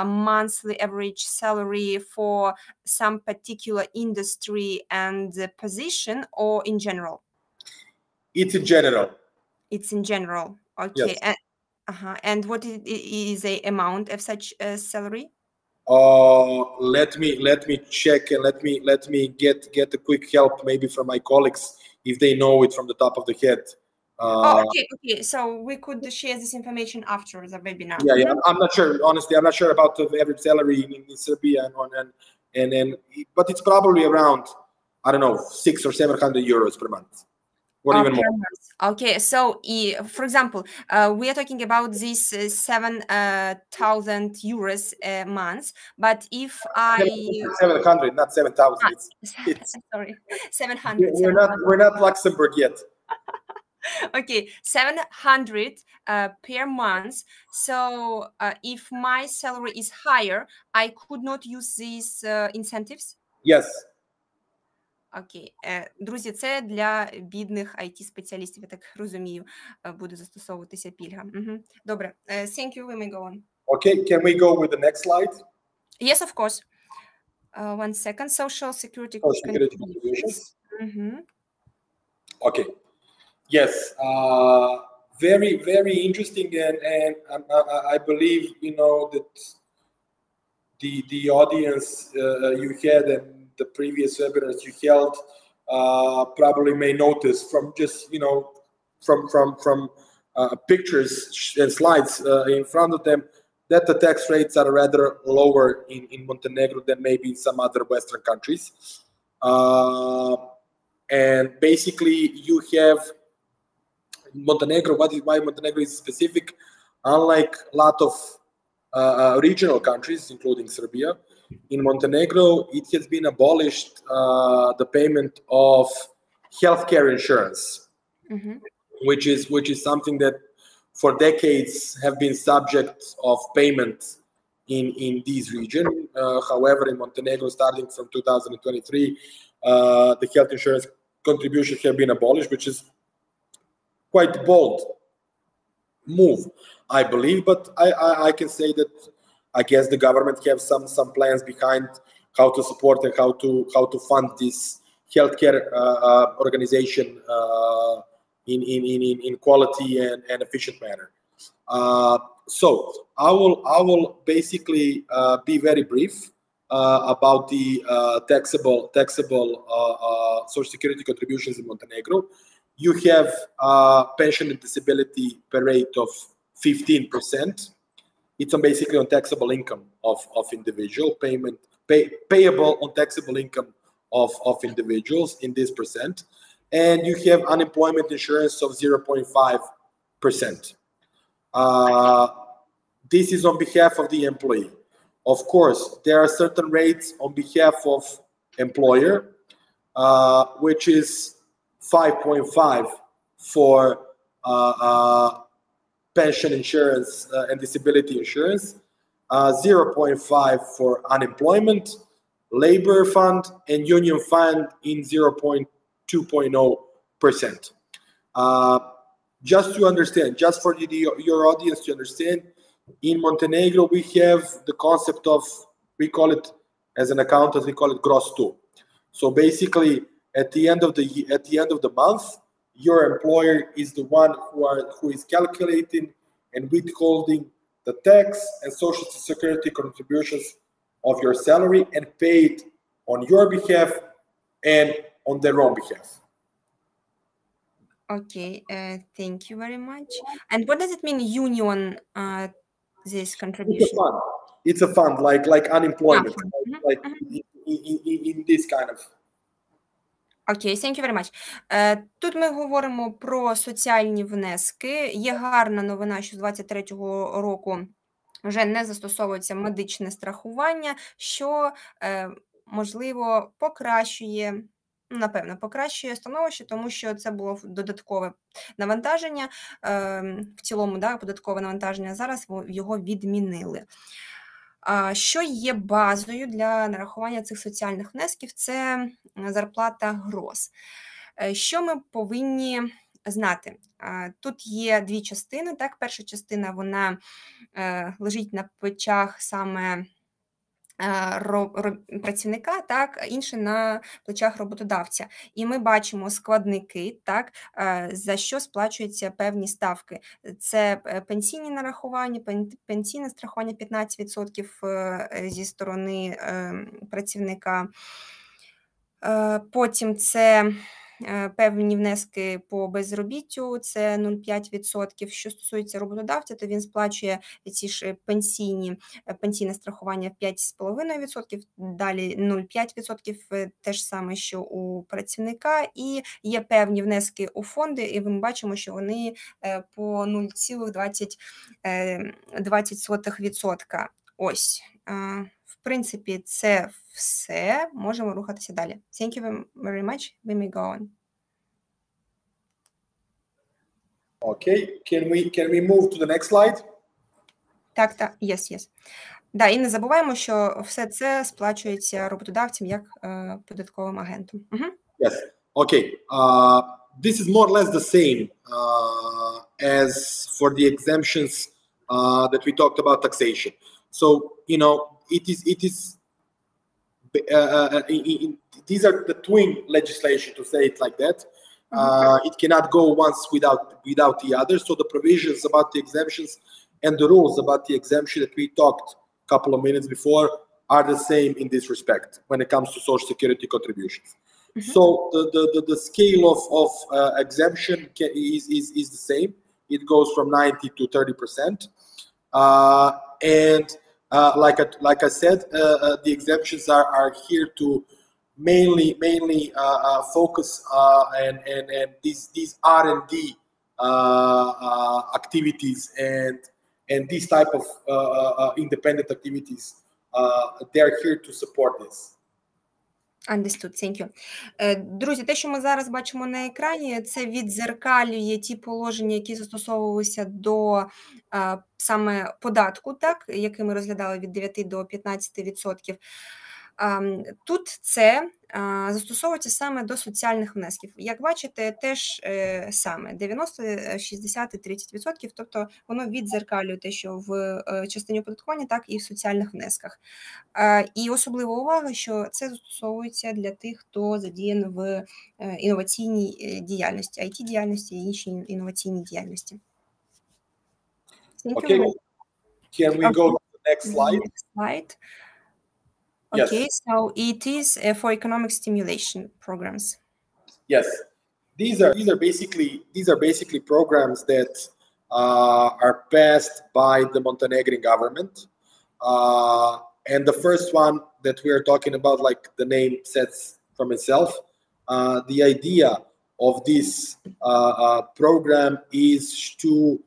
monthly average salary for some particular industry and position, or in general? It's in general. It's in general. Okay. Yes. And what is the amount of such salary? Let me check, and let me get a quick help maybe from my colleagues if they know it from the top of the head. Okay. So we could share this information after the webinar. Yeah. I'm not sure. Honestly, I'm not sure about the average salary in Serbia, and but it's probably around, I don't know, 600 or 700 euros per month, or even more. Okay. So, for example, we are talking about this 7,000 euros a month. But if 700, not 7,000. Sorry, 700. We're not Luxembourg yet. Okay, 700 per month. So if my salary is higher, I could not use these incentives? Yes. Окей. Друзі, це для бідних IT-спеціалістів, я так розумію, буде застосовуватися пільга. Добре. Thank you. We may go on. Okay, can we go with the next slide? Yes, of course. One second. Social security contributions. Okay. Yes. Very, very interesting, and I believe, you know, that the audience you had and the previous webinars you held probably may notice from just, you know, from pictures and slides in front of them that the tax rates are rather lower in Montenegro than maybe in some other Western countries. And basically you have Montenegro. Why Montenegro is specific? Unlike a lot of regional countries, including Serbia, in Montenegro, it has been abolished the payment of healthcare insurance, which is something that for decades have been subject of payment in this region. However, in Montenegro, starting from 2023, the health insurance contributions have been abolished, which is quite bold move, I believe. But I can say that I guess the government have some plans behind how to support and how to fund this healthcare organization in quality and efficient manner. So I will basically be very brief about the taxable Social Security contributions in Montenegro. You have pension and disability per rate of 15%. It's basically on taxable income of individual payable on taxable income of individuals in this percent. And you have unemployment insurance of 0.5%. This is on behalf of the employee. Of course, there are certain rates on behalf of employer, which is 5.5 for pension insurance and disability insurance, 0.5 for unemployment, labor fund, and union fund in 2.0%. Just to understand, just for your audience to understand, in Montenegro we have the concept of, we call it, as an accountant, we call it gross two. So basically, at the end of the month, your employer is the one who is calculating and withholding the tax and Social Security contributions of your salary and paid on your behalf and on their own behalf. Okay, thank you very much. And what does it mean, union, this contribution? It's a fund, like unemployment, like in this kind of. Окей, thank you very much. Тут ми говоримо про соціальні внески. Є гарна новина, що з 23-го року вже не застосовується медичне страхування, що, можливо, покращує, напевно, покращує становище, тому що це було додаткове навантаження, в цілому, да, податкове навантаження, зараз його відмінили. Що є базою для нарахування цих соціальних внесків? Це зарплата гроз. Що ми повинні знати? Тут є дві частини. Так? Перша частина, вона лежить на плечах саме працівника, так, інше на плечах роботодавця. І ми бачимо складники, так, за що сплачуються певні ставки. Це пенсійні нарахування, пенсійне страхування 15% зі сторони працівника. Потім це певні внески по безробіттю, це 0,5%. Що стосується роботодавця, то він сплачує ці ж пенсійне страхування 5,5%, далі 0,5%, те ж саме, що у працівника, і є певні внески у фонди, і ми бачимо, що вони по 0,20%. Ось. В принципі, це все. Можемо рухатися далі. Thank you very much. We may go on. Okay. Can we move to the next slide? Так. Yes. Да, і не забуваємо, що все це сплачується роботодавцем як податковим агентом. Yes. Okay. This is more or less the same as for the exemptions that we talked about taxation. So, you know, it is these are the twin legislation, to say it like that. It cannot go once without the other. So the provisions about the exemptions and the rules about the exemption that we talked a couple of minutes before are the same in this respect when it comes to Social Security contributions. So the scale of exemption is the same. It goes from 90 to 30%. And like I said, the exemptions are here to mainly focus and these R&D activities and these type of independent activities. They're here to support this. Understood, thank you. Друзі, те, що ми зараз бачимо на екрані, це віддзеркалює ті положення, які застосовувалися до саме податку, так, який ми розглядали від 9 до 15%. Тут це застосовується саме до соціальних внесків. Як бачите, теж саме 90, 60 і 30%, тобто воно віддзеркалює те, що в частині оподаткування, так і в соціальних внесках. І особлива увага, що це застосовується для тих, хто задіян в інноваційній діяльності, IT-діяльності і іншій інноваційній діяльності. Okay, can we go to the next slide? Next slide. Yes. Okay, so it is for economic stimulation programs. Yes, these are basically programs that are passed by the Montenegrin government, and the first one that we are talking about, like the name says from itself, the idea of this program is to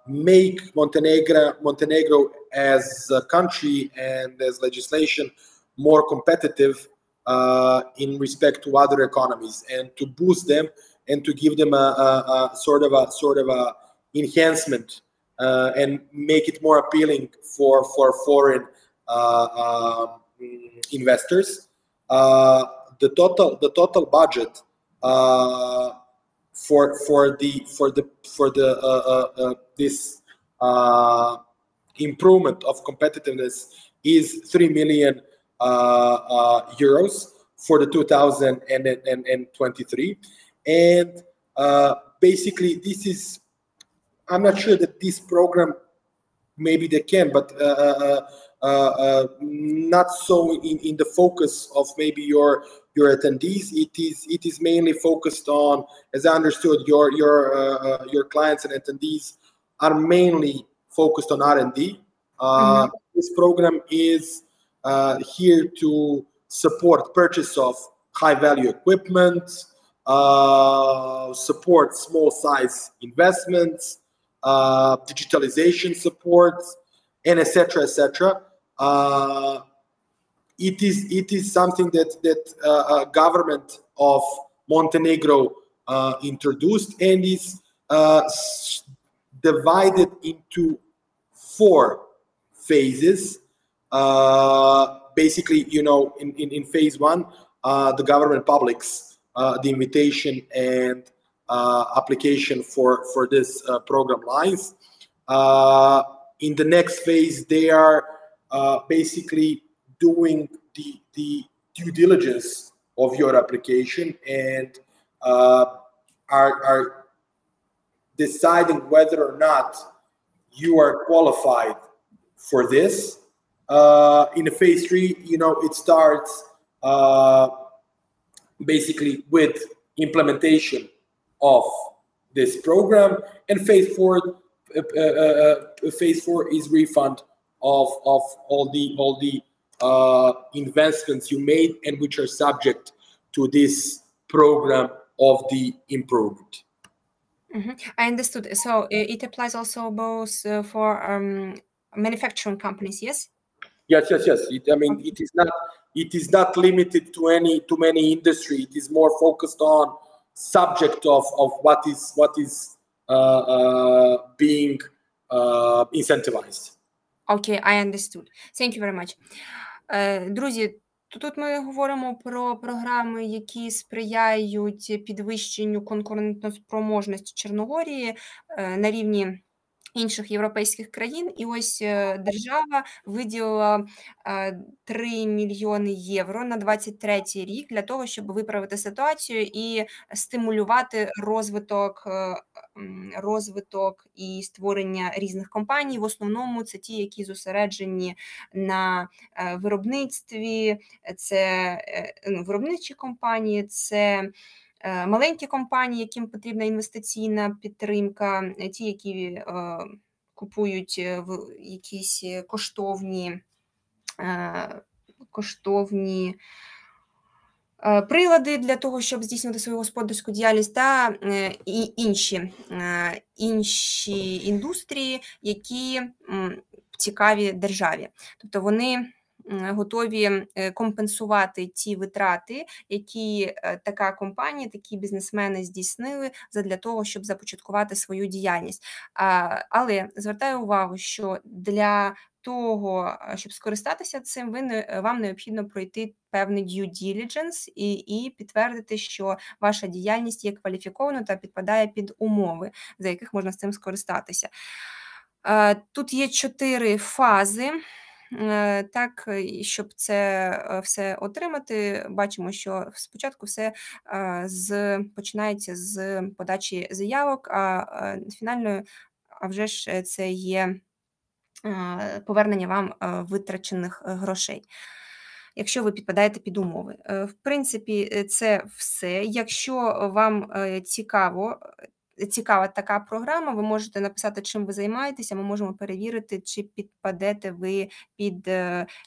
make Montenegro as a country and as legislation more competitive in respect to other economies, and to boost them and to give them a sort of a enhancement and make it more appealing for foreign investors. The total budget for this improvement of competitiveness is 3 million euros for the 2023, and basically this is, I'm not sure that this program, maybe they can, but not so in the focus of maybe your attendees. It is mainly focused on, as I understood, your clients and attendees are mainly focused on R&D. This program is here to support purchase of high-value equipment, support small-size investments, digitalization support, and etc. It is something that government of Montenegro introduced, and is divided into 4 phases. Basically, in phase 1, the government publics the invitation and application for this program lines. In the next phase, they are basically doing the due diligence of your application and are deciding whether or not you are qualified for this. In the phase 3, it starts basically with implementation of this program, and phase 4 is refund of all the investments you made and which are subject to this program of the improvement. I understood. So it applies also both for manufacturing companies, yes? Yes. It is not limited to many industry. It is more focused on subject of what is being incentivized. Okay, I understood. Thank you very much. Друзі, тут ми говоримо про програми, які сприяють підвищенню конкурентоспроможності Чорногорії на рівні інших європейських країн, і ось держава виділила 3 мільйони євро на 23-й рік для того, щоб виправити ситуацію і стимулювати розвиток і створення різних компаній. В основному це ті, які зосереджені на виробництві, це виробничі компанії, це маленькі компанії, яким потрібна інвестиційна підтримка, ті, які купують якісь коштовні прилади для того, щоб здійснювати свою господарську діяльність, та і інші індустрії, які цікаві державі. Тобто вони готові компенсувати ті витрати, які така компанія, такі бізнесмени здійснили задля того, щоб започаткувати свою діяльність. Але звертаю увагу, що для того, щоб скористатися цим, вам необхідно пройти певний due diligence і підтвердити, що ваша діяльність є кваліфікованою та підпадає під умови, за яких можна з цим скористатися. Тут є 4 фази. Так, щоб це все отримати, бачимо, що спочатку все починається з подачі заявок, а фінальною, а вже ж це є повернення вам витрачених грошей, якщо ви підпадаєте під умови. В принципі, це все. Якщо вам цікава така програма, ви можете написати, чим ви займаєтеся, ми можемо перевірити, чи підпадете ви під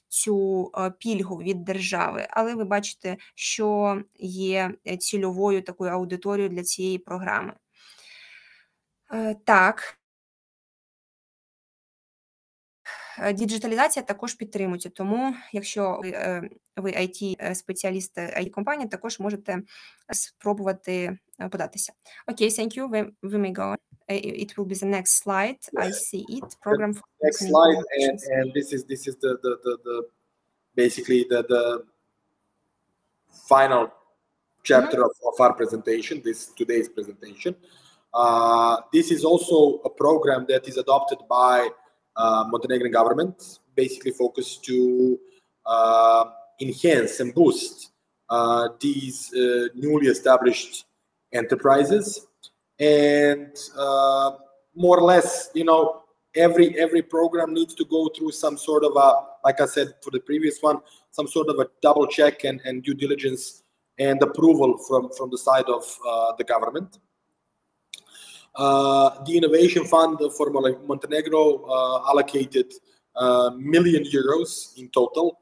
цю пільгу від держави. Але ви бачите, що є цільовою такою аудиторією для цієї програми. Так. Діджиталізація також підтримується, тому якщо ви IT-спеціаліст IT-компанії, також можете спробувати податися. Окей, thank you. We may go on. It will be the next slide. I see it. Program for next slide, and this is the basically the final chapter of our presentation, today's presentation. This is also a program that is adopted by Montenegrin government, basically focused to enhance and boost these newly established enterprises, and more or less, every program needs to go through some sort of a, like I said for the previous one, some sort of a double check and due diligence and approval from the side of the government. The Innovation Fund for Montenegro allocated €1 million in total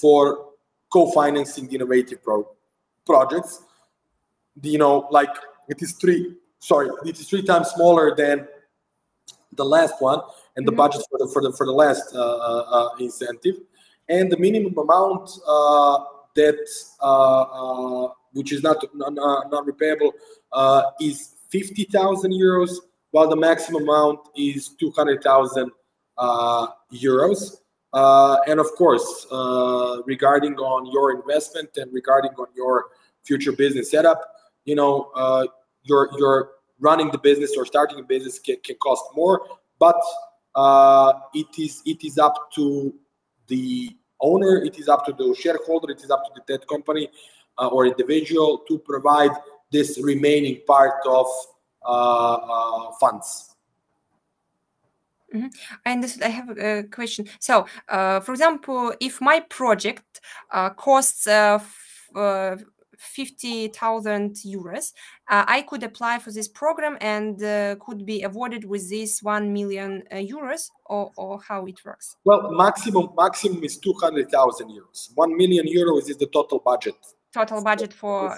for co-financing the innovative projects. Like it is 3 times smaller than the last one, and the budget for the last incentive, and the minimum amount that which is not repayable is €50,000, while the maximum amount is €200,000. And of course, regarding on your investment and regarding on your future business setup, you're running the business or starting a business can cost more, but it is up to the owner, it is up to the shareholder, it is up to the debt company or individual to provide this remaining part of funds. I understood. I have a question. So, for example, if my project costs €50,000, I could apply for this program and could be awarded with this €1 million, or how it works? Well, maximum is €200,000. €1 million is the total budget. Total budget for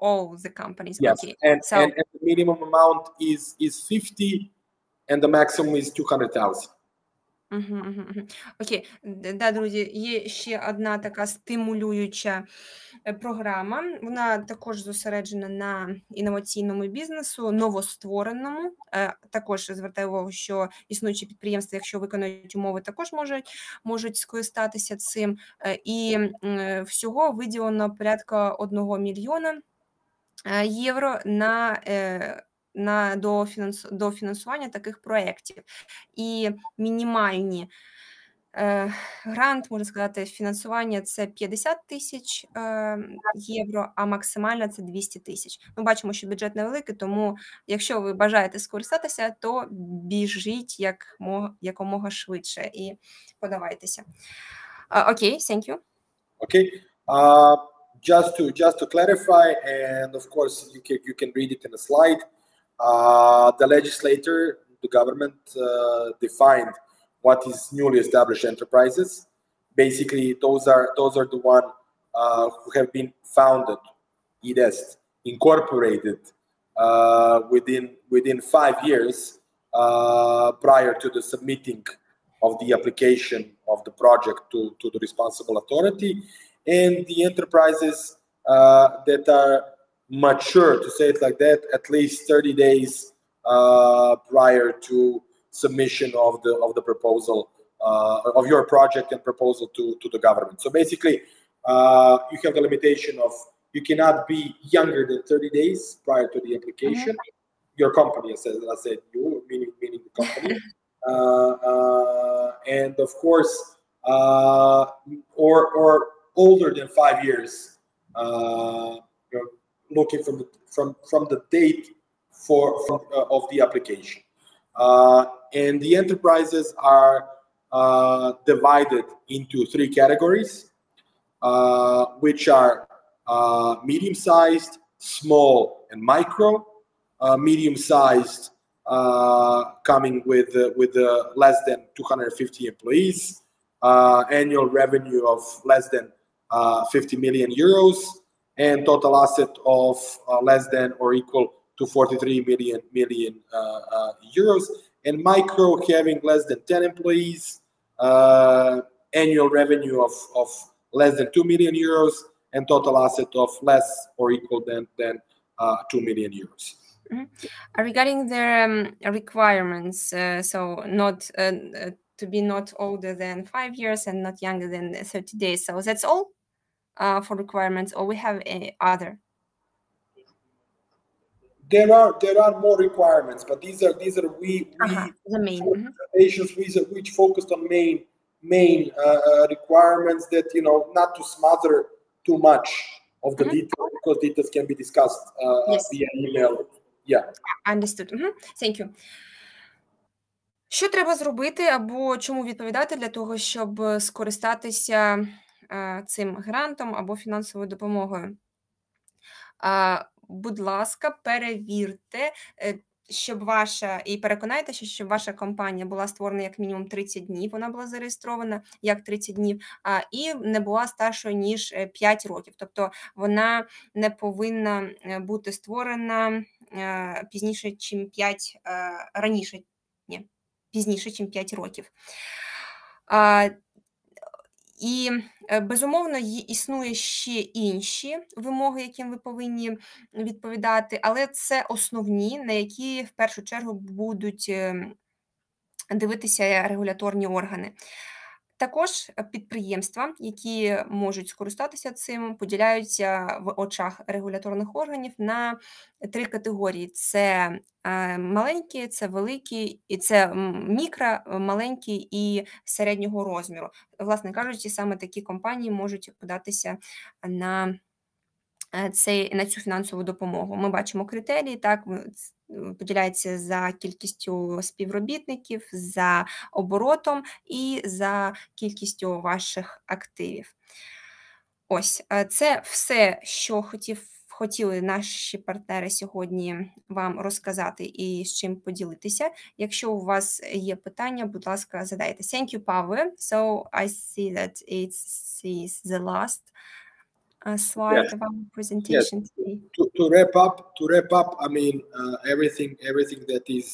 all the companies. Yes, Okay. and the minimum amount is 50, and the maximum is 200,000. Окей, да, друзі, є ще одна така стимулююча програма. Вона також зосереджена на інноваційному бізнесу, новоствореному. Також звертаю увагу, що існуючі підприємства, якщо виконують умови, також можуть скористатися цим. І всього виділено порядка €1 мільйона на до фінансування таких проєктів. І мінімальні грант, можна сказати, фінансування – це 50 тисяч євро, а максимальна – це 200 тисяч. Ми бачимо, що бюджет невеликий, тому якщо ви бажаєте скористатися, то біжіть якомога швидше і подавайтеся. Окей, thank you. Okay. Just to clarify, and of course you can read it in a slide. The legislator, the government, defined what is newly established enterprises. Basically, those are the one who have been founded, incorporated within 5 years prior to the submitting of the application of the project to the responsible authority, and the enterprises that are mature, to say it like that, at least 30 days prior to submission of the proposal of your project and proposal to the government. So basically, you have the limitation of you cannot be younger than 30 days prior to the application. Your company, as I said, you meaning the company, and of course, or older than 5 years. Looking from the date of the application. And the enterprises are divided into 3 categories, which are medium-sized, small, and micro. Medium-sized coming with less than 250 employees, annual revenue of less than 50 million euros, and total asset of less than or equal to 43 million euros, and micro having less than 10 employees, annual revenue of less than 2 million euros, and total asset of less or equal than 2 million euros. Regarding the requirements, so not to be not older than 5 years and not younger than 30 days. So that's all for requirements, or we have any other? There are more requirements, but these are the main presentations which focused on main requirements that not to smother too much of the details, because details can be discussed via email. Yeah. Understood. Thank you. Що треба зробити або чому відповідати для того, щоб скористатися цим грантом або фінансовою допомогою? Будь ласка, перевірте, щоб і переконайтеся, щоб ваша компанія була створена як мінімум 30 днів, вона була зареєстрована як 30 днів, і не була старшою, ніж 5 років. Тобто вона не повинна бути створена пізніше, чим 5 років. І, безумовно, існує ще інші вимоги, яким ви повинні відповідати, але це основні, на які в першу чергу будуть дивитися регуляторні органи. Також підприємства, які можуть скористатися цим, поділяються в очах регуляторних органів на 3 категорії. Це маленькі, це великі, і це мікро, маленькі і середнього розміру. Власне кажучи, саме такі компанії можуть податися на цю фінансову допомогу. Ми бачимо критерії, так, поділяється за кількістю співробітників, за оборотом і за кількістю ваших активів. Ось, це все, що хотіли наші партнери сьогодні вам розказати і з чим поділитися. Якщо у вас є питання, будь ласка, задайте. Thank you, Павле. So I see that it's the last slide of our presentation today. To wrap up, I mean, everything that is,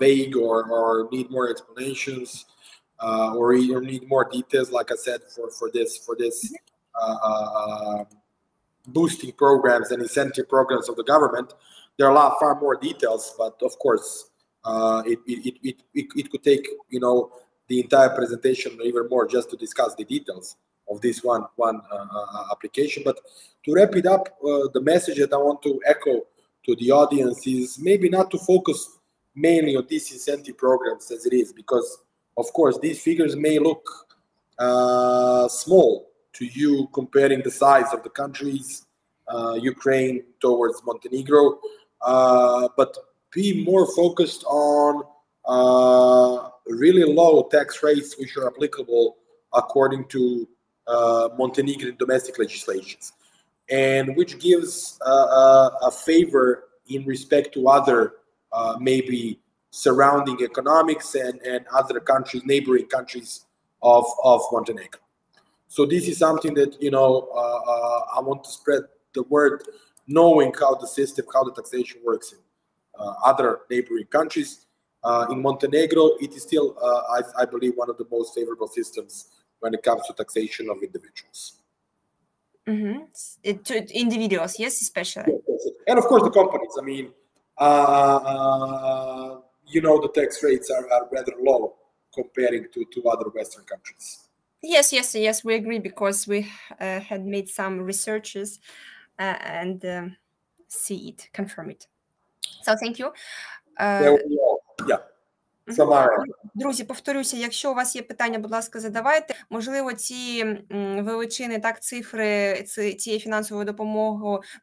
vague or need more explanations, or need more details, like I said, for this boosting programs and incentive programs of the government, there are far more details. But of course, it could take the entire presentation or even more just to discuss the details of this one application. But to wrap it up, the message that I want to echo to the audience is maybe not to focus mainly on these incentive programs as it is, because of course these figures may look small to you comparing the size of the countries, Ukraine towards Montenegro, but be more focused on really low tax rates which are applicable according to Montenegrin domestic legislations, and which gives a favor in respect to other maybe surrounding economics and other countries, neighboring countries of Montenegro. So this is something that, you know, I want to spread the word, knowing how the system, how the taxation works in other neighboring countries. In Montenegro, it is still, I believe, one of the most favorable systems when it comes to taxation of individuals. To individuals, yes, especially. Yes. And of course, the companies. I mean, you know, the tax rates are rather low comparing to other Western countries. Yes, we agree, because we had made some researches and see it, confirm it. So thank you. Yeah. From our end. Друзі, повторюся, якщо у вас є питання, будь ласка, задавайте. Можливо, ці величини, так, цифри цієї фінансової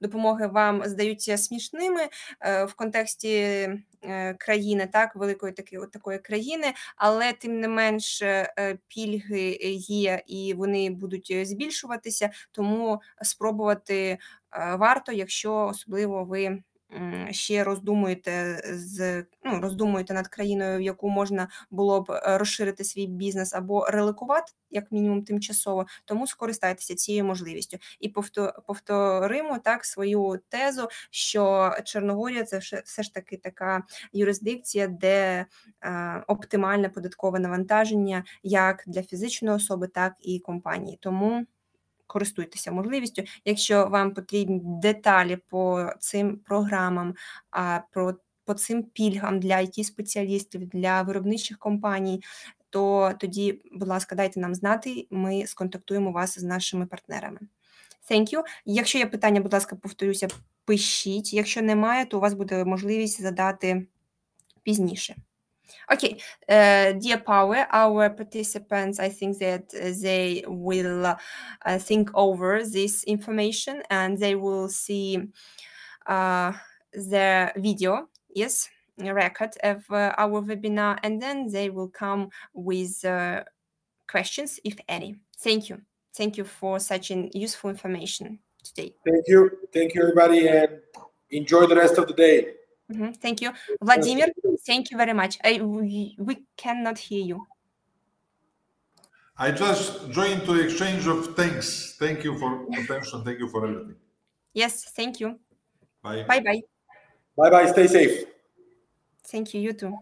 допомоги вам здаються смішними в контексті країни, так, великої такої країни, але тим не менш пільги є і вони будуть збільшуватися, тому спробувати варто, якщо особливо ви ще роздумуєте над країною, в яку можна було б розширити свій бізнес або релокувати, як мінімум тимчасово, тому скористайтеся цією можливістю. І повторимо так свою тезу, що Чорногорія – це все ж таки така юрисдикція, де оптимальне податкове навантаження як для фізичної особи, так і компанії. Тому користуйтеся можливістю. Якщо вам потрібні деталі по цим програмам, по цим пільгам для IT-спеціалістів, для виробничих компаній, то тоді, будь ласка, дайте нам знати, ми сконтактуємо вас з нашими партнерами. Thank you. Якщо є питання, будь ласка, повторюся, пишіть. Якщо немає, то у вас буде можливість задати пізніше. Okay, dear Pavle, our participants, I think that they will think over this information and they will see the video, yes, record of our webinar, and then they will come with questions, if any. Thank you. Thank you for such an useful information today. Thank you, everybody, and enjoy the rest of the day. Thank you. Vladimir, thank you very much. We cannot hear you. I just joined to exchange of thanks. Thank you for attention. Thank you for everything. Yes, thank you. Bye. Bye-bye. Bye-bye. Stay safe. Thank you. You too.